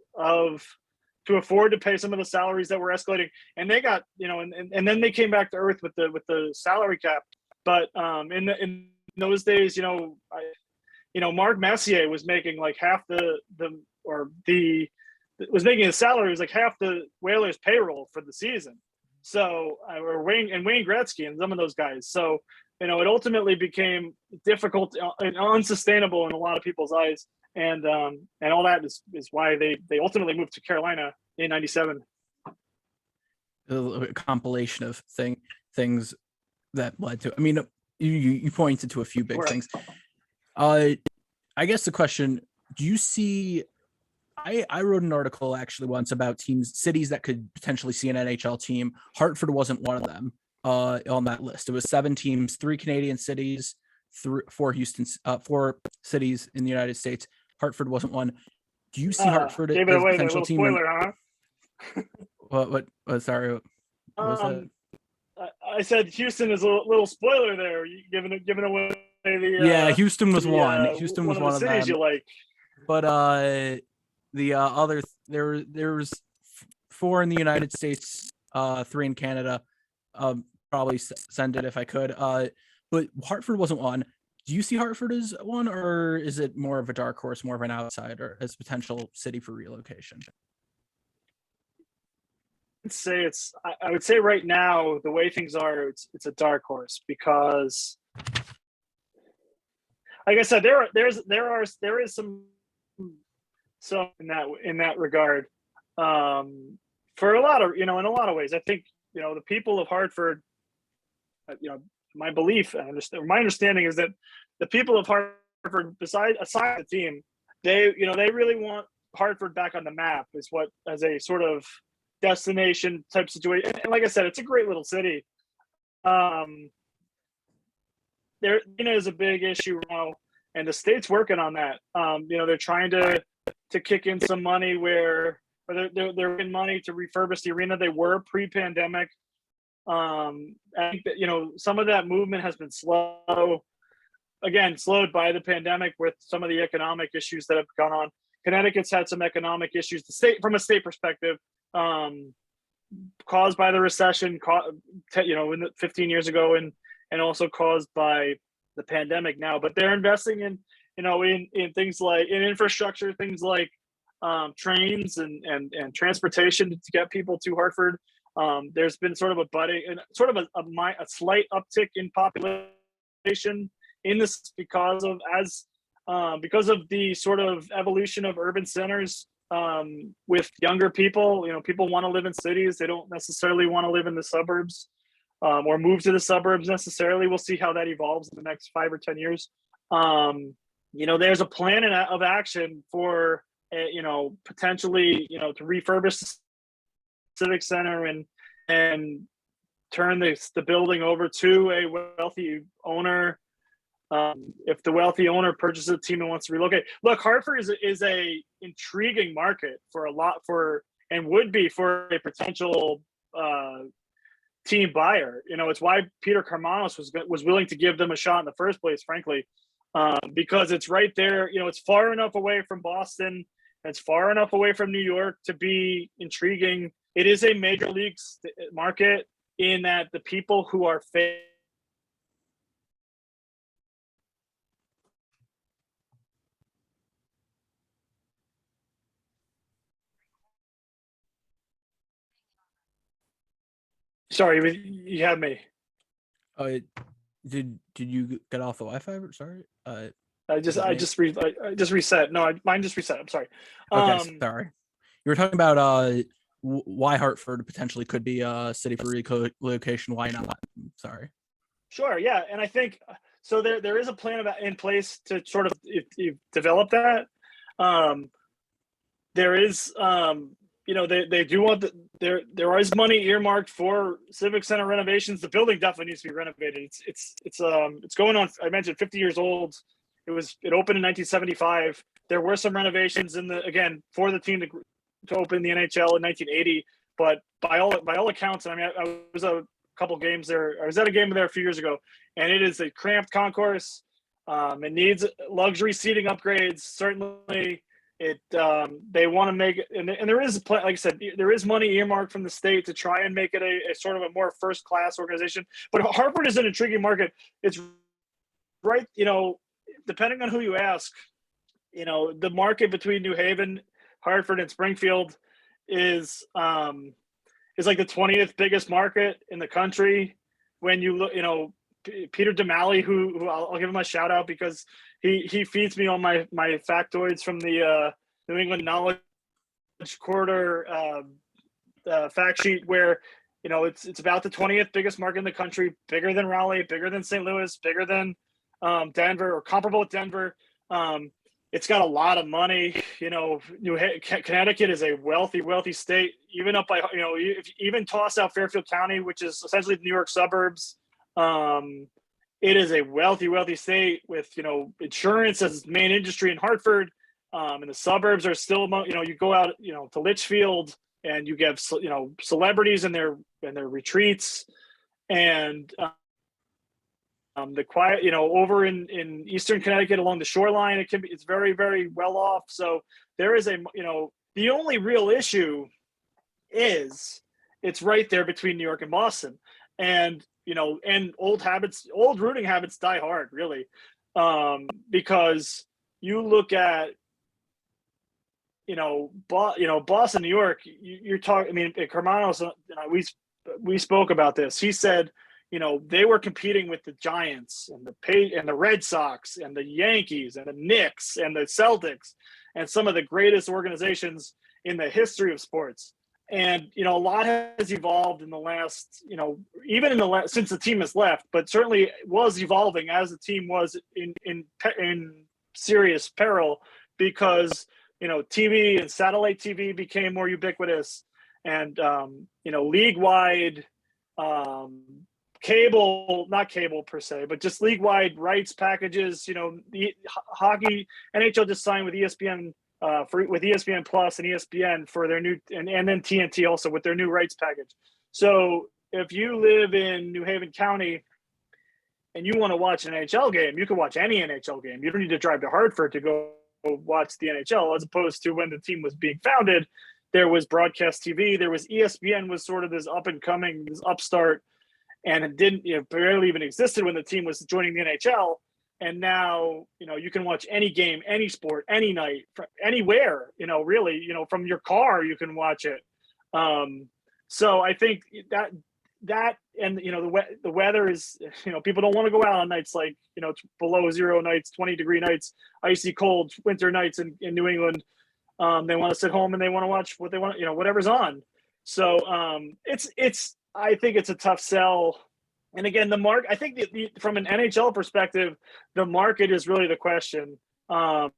to afford to pay some of the salaries that were escalating, and they got and then they came back to earth with the salary cap. But in those days, Mark Messier was making like half was making his salary was like half the Whalers payroll for the season. So Wayne Gretzky and some of those guys. So it ultimately became difficult and unsustainable in a lot of people's eyes. And all that is why they ultimately moved to Carolina in 97. A compilation of things that led to. I mean, you pointed to a few big things. I guess the question: do you see? I wrote an article actually once about cities that could potentially see an NHL team. Hartford wasn't one of them on that list. It was 7 teams, 3 Canadian cities, 4 cities in the United States. Hartford wasn't one. Do you see Hartford as a potential team? Spoiler, huh? What? Sorry. What was that? I said Houston is a little spoiler there. You giving away the. Houston was one. Houston was one of the cities you like. But the other there was 4 in the United States 3 in Canada. Probably send it if I could. But Hartford wasn't one. Do you see Hartford as one, or is it more of a dark horse, more of an outsider as potential city for relocation? I would say right now, the way things are, it's a dark horse because, like I said, there is some in that regard. For a lot of, in a lot of ways, I think, the people of Hartford, my belief and my understanding is that the people of Hartford, aside the team, they really want Hartford back on the map as a sort of destination type situation. And like I said, it's a great little city. There is a big issue now, and the state's working on that. They're trying to kick in some money where they're in money to refurbish the arena. They were pre-pandemic. I think that some of that movement has been slowed by the pandemic with some of the economic issues that have gone on. Connecticut's had some economic issues, from a state perspective, caused by the recession, 15 years ago, and also caused by the pandemic now. But they're investing in things like in infrastructure, things like trains and transportation to get people to Hartford. There's been sort of a slight uptick in population in this because of the sort of evolution of urban centers with younger people. People want to live in cities. They don't necessarily want to live in the suburbs or move to the suburbs necessarily. We'll see how that evolves in the next 5 or 10 years. There's a plan of action for potentially to refurbish the Civic Center and turn the building over to a wealthy owner. If the wealthy owner purchases a team and wants to relocate, look, Hartford is a intriguing market and would be for a potential team buyer. It's why Peter Karmanos was willing to give them a shot in the first place, frankly, because it's right there. It's far enough away from Boston. It's far enough away from New York to be intriguing. It is a major league market in that the people who are Sorry, you have me. Did you get off the Wi-Fi? Sorry. I just reset. No, mine just reset. I'm sorry. Okay, sorry. You were talking about why Hartford potentially could be a city for relocation. Why not? Sorry. Sure. Yeah, and I think so. There is a plan in place to sort of develop that. There is, they do want there is money earmarked for Civic Center renovations. The building definitely needs to be renovated. It's going on. I mentioned 50 years old. It opened in 1975. There were some renovations for the team to open the NHL in 1980. But by all accounts, I was a couple games there. I was at a game there a few years ago, and it is a cramped concourse. It needs luxury seating upgrades. Certainly, they want to make it, and there is, like I said, there is money earmarked from the state to try and make it a sort of a more first class organization. But Hartford is an intriguing market. It's right, depending on who you ask, the market between New Haven, Hartford, and Springfield is like the 20th biggest market in the country. When you look, Peter DeMalley, who I'll give him a shout out because he feeds me all my factoids from the New England Knowledge Quarter fact sheet, where it's about the 20th biggest market in the country, bigger than Raleigh, bigger than St. Louis, bigger than Denver, or comparable with Denver. It's got a lot of money. Connecticut is a wealthy state. Even up by even toss out Fairfield County, which is essentially the New York suburbs. It is a wealthy state with insurance as its main industry in Hartford. And the suburbs are still you go out to Litchfield and you get celebrities in their retreats, and the quiet over in eastern Connecticut along the shoreline, it's very, very well off. So there is the only real issue is it's right there between New York and Boston. And, and old rooting habits die hard, really. Because you look at, Boston, New York, you're talking, I mean, Hermanos, we spoke about this. He said, they were competing with the Giants and the Red Sox and the Yankees and the Knicks and the Celtics and some of the greatest organizations in the history of sports. And, a lot has evolved in the last, even since the team has left, but certainly was evolving as the team was in serious peril because, TV and satellite TV became more ubiquitous and, league-wide, not cable per se, but just league-wide rights packages. The hockey, NHL just signed with ESPN with ESPN Plus and ESPN for their new, and then TNT also with their new rights package. So if you live in New Haven County and you want to watch an NHL game, you can watch any NHL game. You don't need to drive to Hartford to go watch the NHL, as opposed to when the team was being founded, there was broadcast TV. There was ESPN was sort of this up and coming, this upstart, and it didn't, barely even existed when the team was joining the NHL. And now, you can watch any game, any sport, any night, anywhere, really, from your car, you can watch it. So I think that, and, the weather is, people don't want to go out on nights like, it's below zero nights, 20-degree nights, icy cold winter nights in New England. They want to sit home and they want to watch what they want, whatever's on. So I think it's a tough sell. And again, the market, I think from an NHL perspective, the market is really the question. The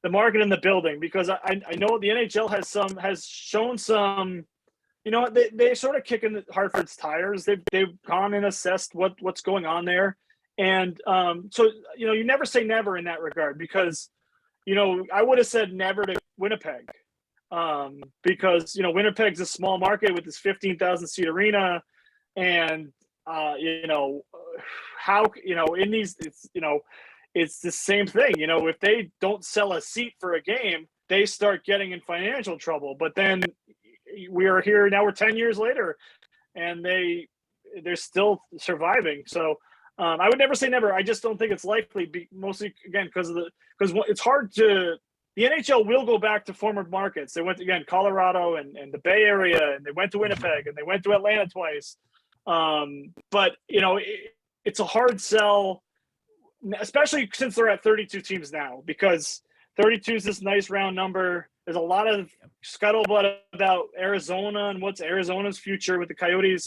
market in the building, because I know the NHL has shown some, they sort of kicking Hartford's tires. They've gone and assessed what's going on there. And so, you never say never in that regard, because, I would have said never to Winnipeg, because, Winnipeg's a small market with this 15,000 seat arena. And, how, in these, it's the same thing. If they don't sell a seat for a game, they start getting in financial trouble. But then we are here now, we're 10 years later, and they're still surviving. So I would never say never. I just don't think it's likely, mostly again because it's hard to. The NHL will go back to former markets. They went again, Colorado and the Bay Area, and they went to Winnipeg and they went to Atlanta twice. But it's a hard sell, especially since they're at 32 teams now, because 32 is this nice round number. There's a lot of scuttlebutt about Arizona and what's Arizona's future with the Coyotes.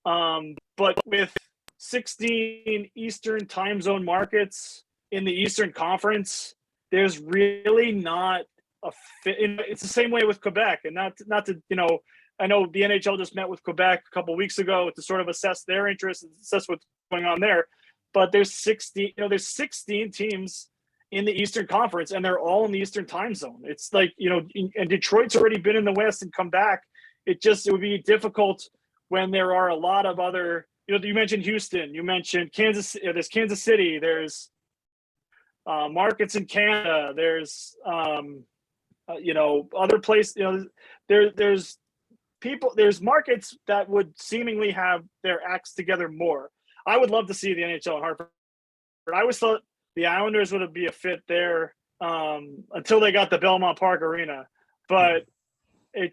But with 16 Eastern time zone markets in the Eastern Conference, there's really not a fit. It's the same way with Quebec, and not to, I know the NHL just met with Quebec a couple of weeks ago to sort of assess their interests and assess what's going on there. But there's 16 teams in the Eastern Conference, and they're all in the Eastern time zone. It's like, and Detroit's already been in the West and come back. It would be difficult when there are a lot of other, you mentioned Houston, you mentioned Kansas, there's Kansas City, there's markets in Canada, there's, other places, there's people, there's markets that would seemingly have their acts together more. I would love to see the NHL in Hartford. I always thought the Islanders would be a fit there until they got the Belmont Park Arena. But the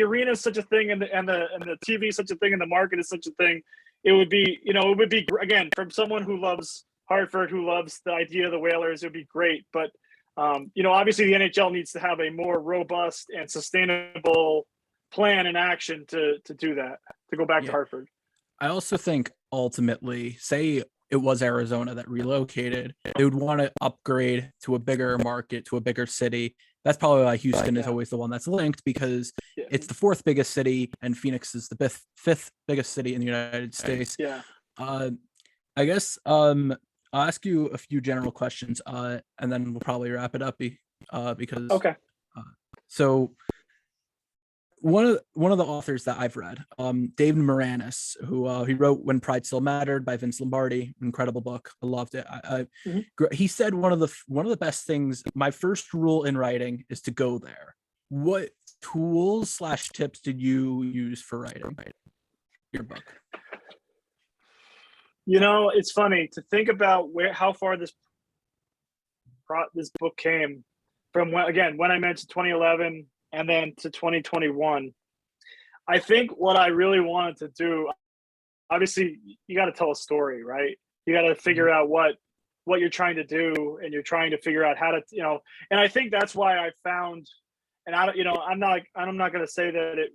arena is such a thing, and the TV is such a thing, and the market is such a thing. It would be, again, from someone who loves Hartford, who loves the idea of the Whalers, it would be great. But obviously the NHL needs to have a more robust and sustainable plan and action to do that, to go back to Hartford. I also think ultimately, say it was Arizona that relocated, they would want to upgrade to a bigger market, to a bigger city. That's probably why Houston is always the one that's linked, because it's the fourth biggest city and Phoenix is the fifth biggest city in the United States. Yeah. I guess I'll ask you a few general questions and then we'll probably wrap it up because so one of the authors that I've read, David Moranis, who he wrote When Pride Still Mattered by Vince Lombardi, incredible book. I loved it. He said one of the best things, my first rule in writing is to go there. what tools/tips did you use for writing your book? It's funny to think about how far this book came from when I mentioned 2011 and then to 2021. I think what I really wanted to do, obviously, you got to tell a story, right? You got to figure out what you're trying to do, and you're trying to figure out how to, and I think that's why I found, and I'm not going to say that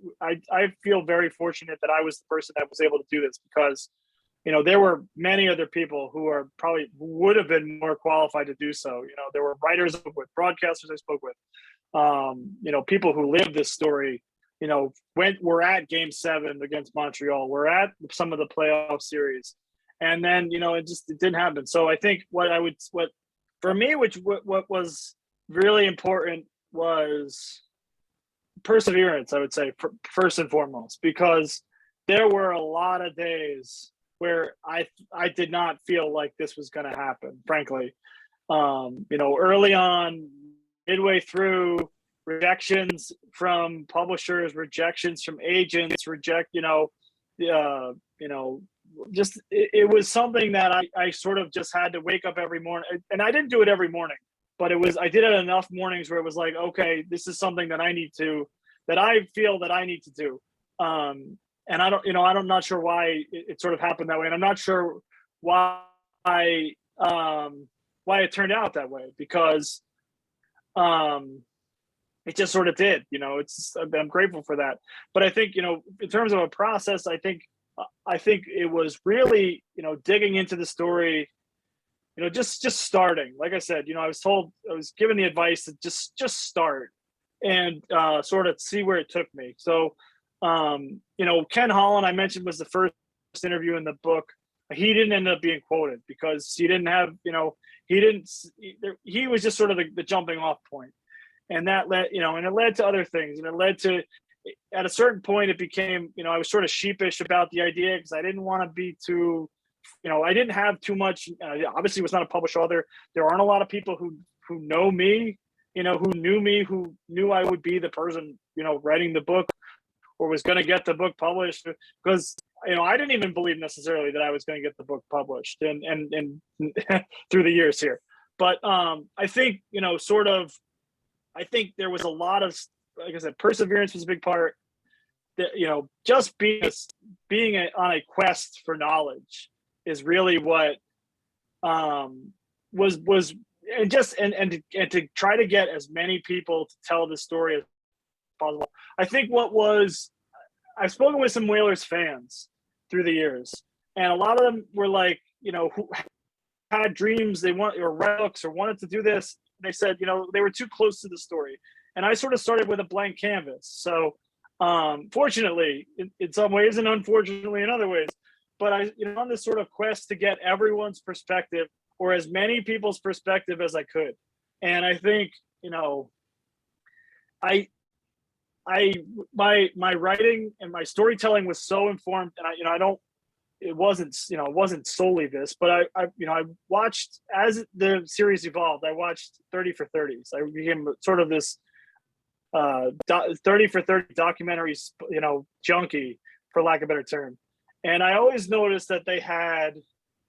I feel very fortunate that I was the person that was able to do this, because there were many other people who would have been more qualified to do so. There were writers I spoke with, broadcasters I spoke with, people who lived this story. We're at Game 7 against Montreal. We're at some of the playoff series, and then it didn't happen. So I think what for me, what was really important was perseverance. I would say first and foremost, because there were a lot of days where I did not feel like this was going to happen, frankly. Early on, midway through, rejections from publishers, rejections from agents, it was something that I sort of just had to wake up every morning. And I didn't do it every morning, but I did it enough mornings where it was like, okay, this is something that I feel that I need to do. And I'm not sure why it sort of happened that way. And I'm not sure why it turned out that way, because it just sort of did. I'm grateful for that. But I think, in terms of a process, I think it was really, digging into the story, just starting. Like I said, I was given the advice to just start and sort of see where it took me. So, Ken Holland, I mentioned, was the first interview in the book. He didn't end up being quoted because he didn't have, he was just sort of the jumping off point. And that led, and it led to other things. And it led to, at a certain point, it became, I was sort of sheepish about the idea, because I didn't want to be too, I didn't have too much, obviously it was not a published author. There aren't a lot of people who know me, who knew me, who knew I would be the person, writing the book, or was going to get the book published, because I didn't even believe necessarily that I was going to get the book published, and through the years here. But I think I think there was a lot of, like I said, perseverance was a big part. That just being on a quest for knowledge is really what was and to try to get as many people to tell the story as possible. I think I've spoken with some Whalers fans through the years, and a lot of them were like, who had dreams or read books or wanted to do this. They said, they were too close to the story. And I sort of started with a blank canvas. So fortunately, in some ways, and unfortunately in other ways, but on this sort of quest to get everyone's perspective, or as many people's perspective as I could. And I think, my writing and my storytelling was so informed, and it wasn't solely this, but I watched, as the series evolved, I watched 30 for 30s. I became sort of this 30 for 30 documentary, junkie, for lack of a better term. And I always noticed that they had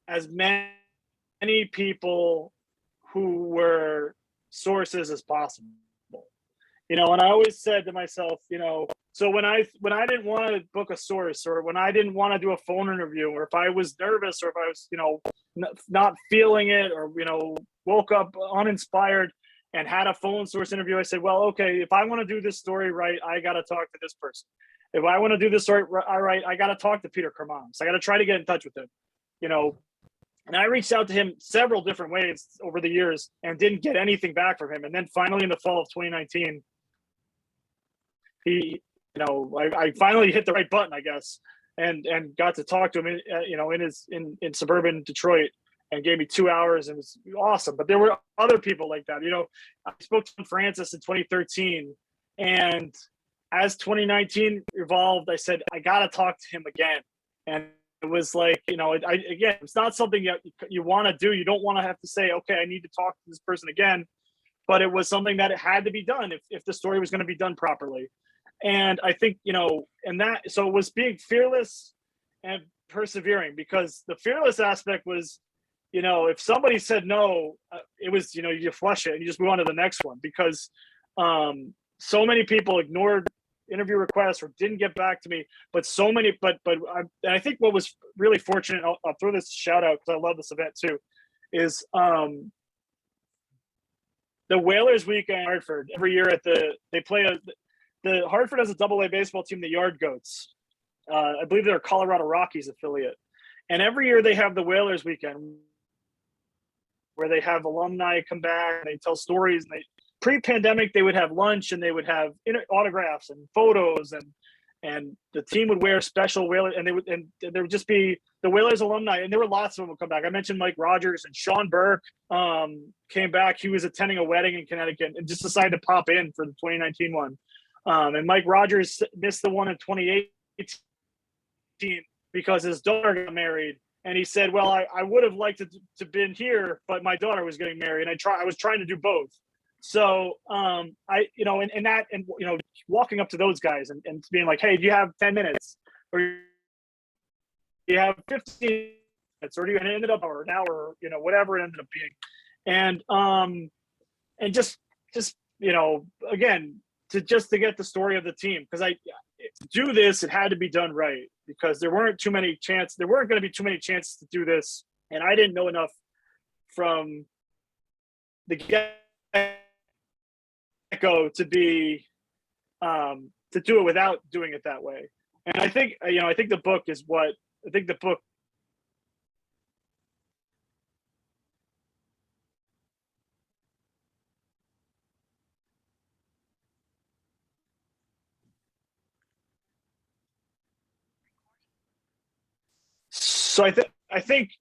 as many people who were sources as possible. And I always said to myself, so when I didn't want to book a source, or when I didn't want to do a phone interview, or if I was nervous, or if I was, not feeling it, or, woke up uninspired and had a phone source interview, I said, well, okay, if I want to do this story right, I got to talk to this person. If I want to do this story right, I got to talk to Peter Kermans. I got to try to get in touch with him, And I reached out to him several different ways over the years and didn't get anything back from him. And then finally, in the fall of 2019, I finally hit the right button, I guess, and got to talk to him, in suburban Detroit, and gave me 2 hours, and it was awesome. But there were other people like that. I spoke to Francis in 2013, and as 2019 evolved, I said, I got to talk to him again. And it was like, again, it's not something you want to do. You don't want to have to say, okay, I need to talk to this person again. but it was something that it had to be done if the story was going to be done properly. And I think, and that, so it was being fearless and persevering, because the fearless aspect was, if somebody said no, it was, you flush it and you just move on to the next one, because so many people ignored interview requests or didn't get back to me, but so many, and I think what was really fortunate, I'll throw this shout out because I love this event too, is the Whalers week in Hartford. Every year the Hartford has a AA baseball team, the Yard Goats. I believe they're a Colorado Rockies affiliate. And every year they have the Whalers weekend where they have alumni come back and they tell stories. And pre-pandemic, they would have lunch and they would have autographs and photos, and the team would wear special Whalers, and there would just be the Whalers alumni, and there were lots of them would come back. I mentioned Mike Rogers, and Sean Burke came back. He was attending a wedding in Connecticut and just decided to pop in for the 2019 one. And Mike Rogers missed the one in 2018 because his daughter got married. And he said, well, I would have liked to been here, but my daughter was getting married. And I was trying to do both. So walking up to those guys and being like, hey, do you have 10 minutes? Or you have 15 minutes? Or do you ended up or an hour, whatever it ended up being. And just again, to get the story of the team, because to do this, it had to be done right, because there weren't going to be too many chances to do this, and I didn't know enough from the get-go to be to do it without doing it that way. And I think the book is what I think the book. So I think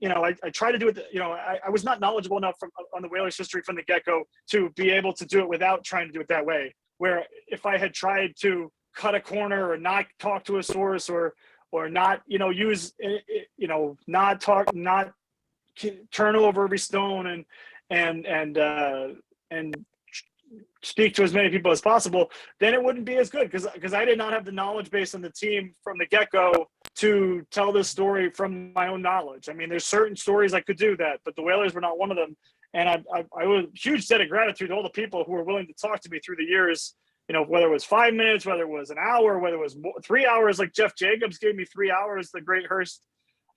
I try to do it. I was not knowledgeable enough on the Whalers history from the get-go to be able to do it without trying to do it that way. Where if I had tried to cut a corner or not talk to a source or not use not turn over every stone and speak to as many people as possible, then it wouldn't be as good, because I did not have the knowledge base on the team from the get-go to tell this story from my own knowledge. I mean, there's certain stories I could do that, but the Whalers were not one of them. And I was a huge debt of gratitude to all the people who were willing to talk to me through the years, whether it was 5 minutes, whether it was an hour, whether it was 3 hours, like Jeff Jacobs gave me 3 hours, the great Hearst,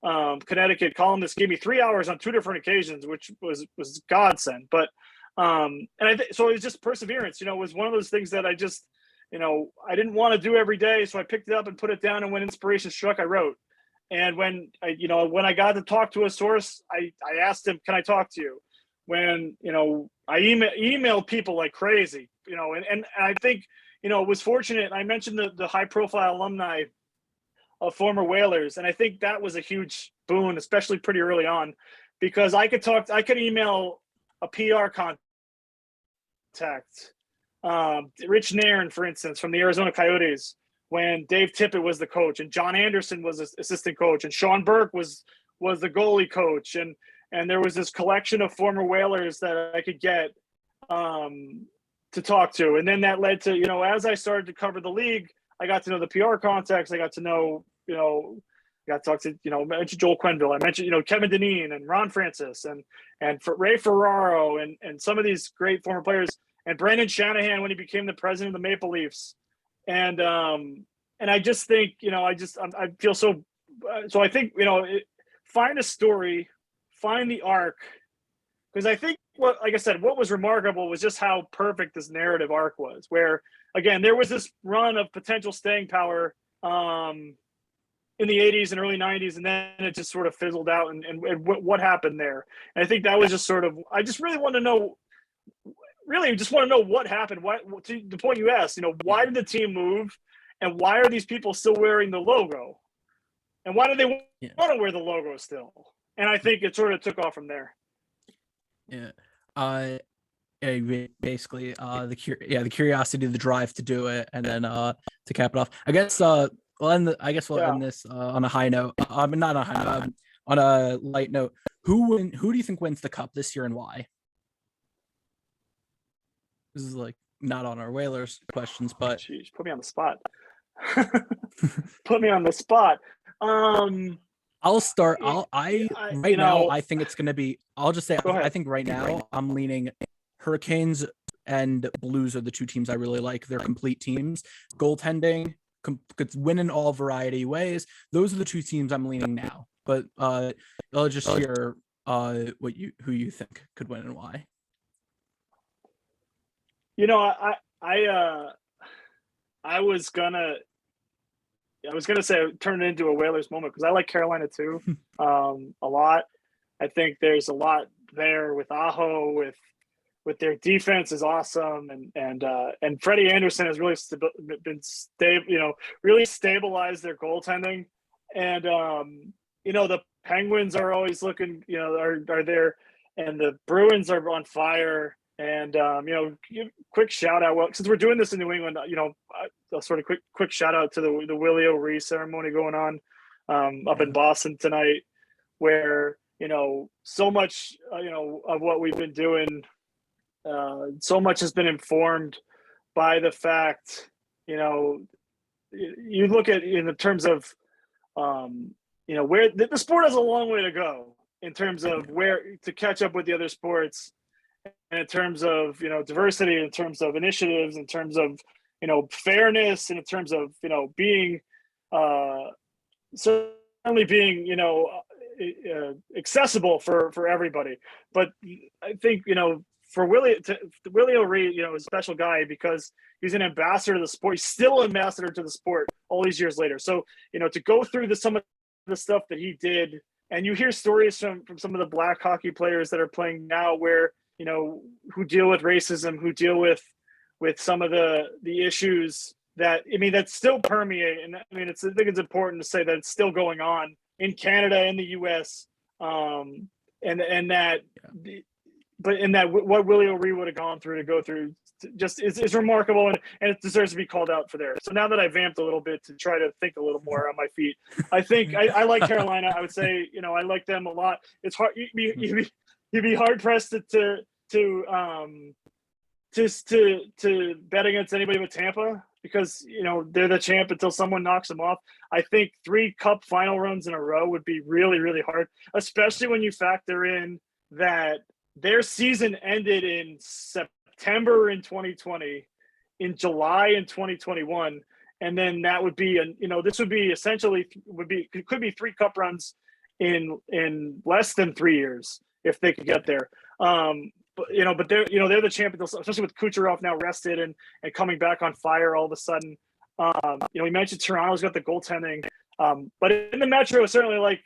Connecticut columnist gave me 3 hours on 2 different occasions, which was godsend. But and so it was just perseverance. It was one of those things that I just, I didn't want to do every day. So I picked it up and put it down. And when inspiration struck, I wrote. And when I got to talk to a source, I asked him, can I talk to you? When, I emailed people like crazy, and I think, it was fortunate. I mentioned the high profile alumni of former Whalers. And I think that was a huge boon, especially pretty early on, because I could email a PR contact, Rich Nairn, for instance, from the Arizona Coyotes, when Dave Tippett was the coach, and John Anderson was assistant coach, and Sean Burke was the goalie coach, and there was this collection of former Whalers that I could get to talk to, and then that led to, as I started to cover the league, I got to know the PR contacts. I got to know, got to talk to, I mentioned Joel Quenneville. I mentioned, Kevin Dineen and Ron Francis and Ray Ferraro and some of these great former players, and Brandon Shanahan when he became the president of the Maple Leafs. And I just think, I feel so I think, find a story, find the arc, because I think like I said, what was remarkable was just how perfect this narrative arc was, where, again, there was this run of potential staying power in the 80s and early 90s, and then it just sort of fizzled out, and what happened there. And I think that was just sort of, I just really want to know what happened. Why, to the point you asked, why did the team move, and why are these people still wearing the logo, and why do they want to wear the logo still? And I think it sort of took off from there. Yeah. Basically, the curiosity, the drive to do it, and then to cap it off, I guess. We'll end this on a high note. Not on a high note. On a light note, who do you think wins the cup this year, and why? This is like not on our Whalers questions, but Jeez, put me on the spot. Put me on the spot. I'll start. Right now, I think it's going to be. I'll just say, I think right now I'm leaning Hurricanes and Blues are the two teams I really like. They're complete teams. Goaltending, win in all variety ways. Those are the two teams I'm leaning now. But I'll just hear who you think could win and why. You know, I was gonna say turn it into a Whalers moment because I like Carolina too, a lot. I think there's a lot there with Aho, with their defense is awesome, and Freddie Anderson has really really stabilized their goaltending, and the Penguins are always looking, are there, and the Bruins are on fire. And quick shout out. Well, since we're doing this in New England, a sort of quick shout out to the Willie O'Ree ceremony going on up in Boston tonight, where so much of what we've been doing, so much has been informed by the fact you look at in terms of where the sport has a long way to go in terms of where to catch up with the other sports. And in terms of diversity, in terms of initiatives, in terms of fairness, and in terms of being certainly being accessible for everybody. But I think for Willie O'Ree, is a special guy because he's an ambassador to the sport. He's still an ambassador to the sport all these years later. So to go through some of the stuff that he did, and you hear stories from some of the black hockey players that are playing now where who deal with racism, who deal with some of the issues that still permeate. And I think it's important to say that it's still going on in Canada and the U.S. What Willie O'Ree would have gone through to go through just is remarkable, and it deserves to be called out for there. So now that I vamped a little bit to try to think a little more on my feet, I think I like Carolina. I would say I like them a lot. It's hard. You'd be hard pressed to bet against anybody with Tampa because they're the champ until someone knocks them off. I think 3 cup final runs in a row would be really, really hard, especially when you factor in that their season ended in September in 2020, in July in 2021, and then that would be this would be essentially could be 3 cup runs in less than 3 years if they could get there. But they're the champions, especially with Kucherov now rested and coming back on fire all of a sudden. We mentioned Toronto's got the goaltending, but in the Metro, certainly like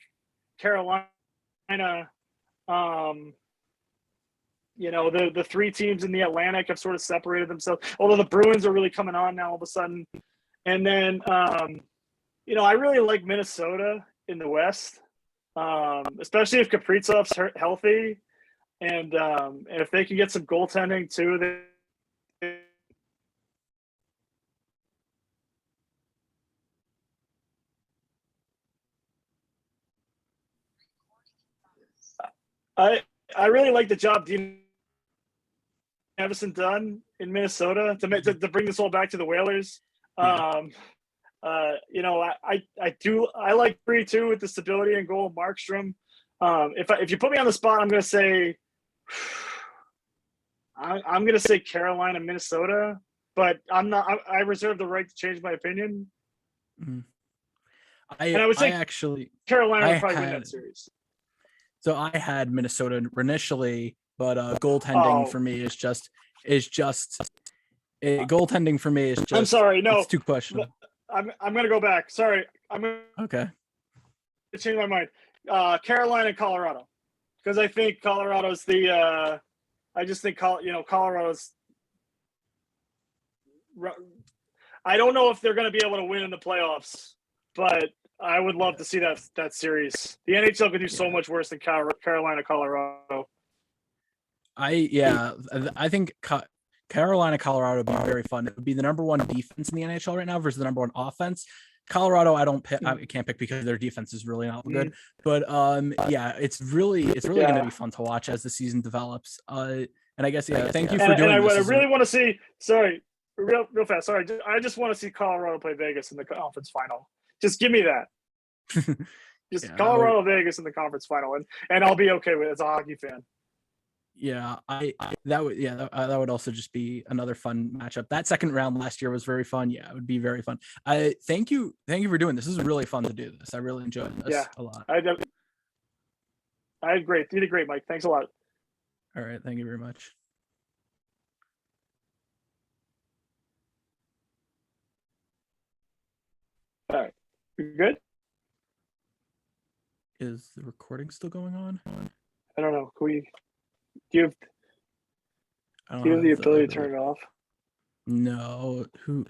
Carolina. The 3 teams in the Atlantic have sort of separated themselves. Although the Bruins are really coming on now all of a sudden, and then I really like Minnesota in the West, especially if Kaprizov's healthy. And if they can get some goaltending too, I really like the job Dean Evison done in Minnesota to bring this all back to the Whalers. I like Bree too with the stability and goal of Markstrom. If you put me on the spot, I'm going to say Carolina, Minnesota, but I'm not. I reserve the right to change my opinion. Mm-hmm. I would say Carolina would probably win that series. So I had Minnesota initially, but goaltending for me is just goaltending for me is just. I'm sorry, no, it's too questionable. I'm going to go back. Sorry, okay. Change my mind. Carolina, Colorado, because I think Colorado's the. I just think Colorado's. I don't know if they're going to be able to win in the playoffs, but I would love to see that series. The NHL could do so much worse than Carolina, Colorado. I think Carolina, Colorado would be very fun. It would be the number 1 defense in the NHL right now versus the number 1 offense. Colorado, I can't pick because their defense is really not good. But it's really going to be fun to watch as the season develops. And I guess, yeah, thank you And, for doing and this. I really want to see. Sorry, real fast. Sorry, I just want to see Colorado play Vegas in the conference final. Just give me that. Just Yeah, Colorado Vegas in the conference final, and I'll be okay with it as a hockey fan. Yeah, that would also just be another fun matchup. That second round last year was very fun. Yeah, it would be very fun. I thank you for doing this. This is really fun to do this. I really enjoyed this a lot. I had great. You did great, Mike. Thanks a lot. All right, thank you very much. All right, you good? Is the recording still going on? I don't know. Can we? Do you have the ability to turn it off? No. Who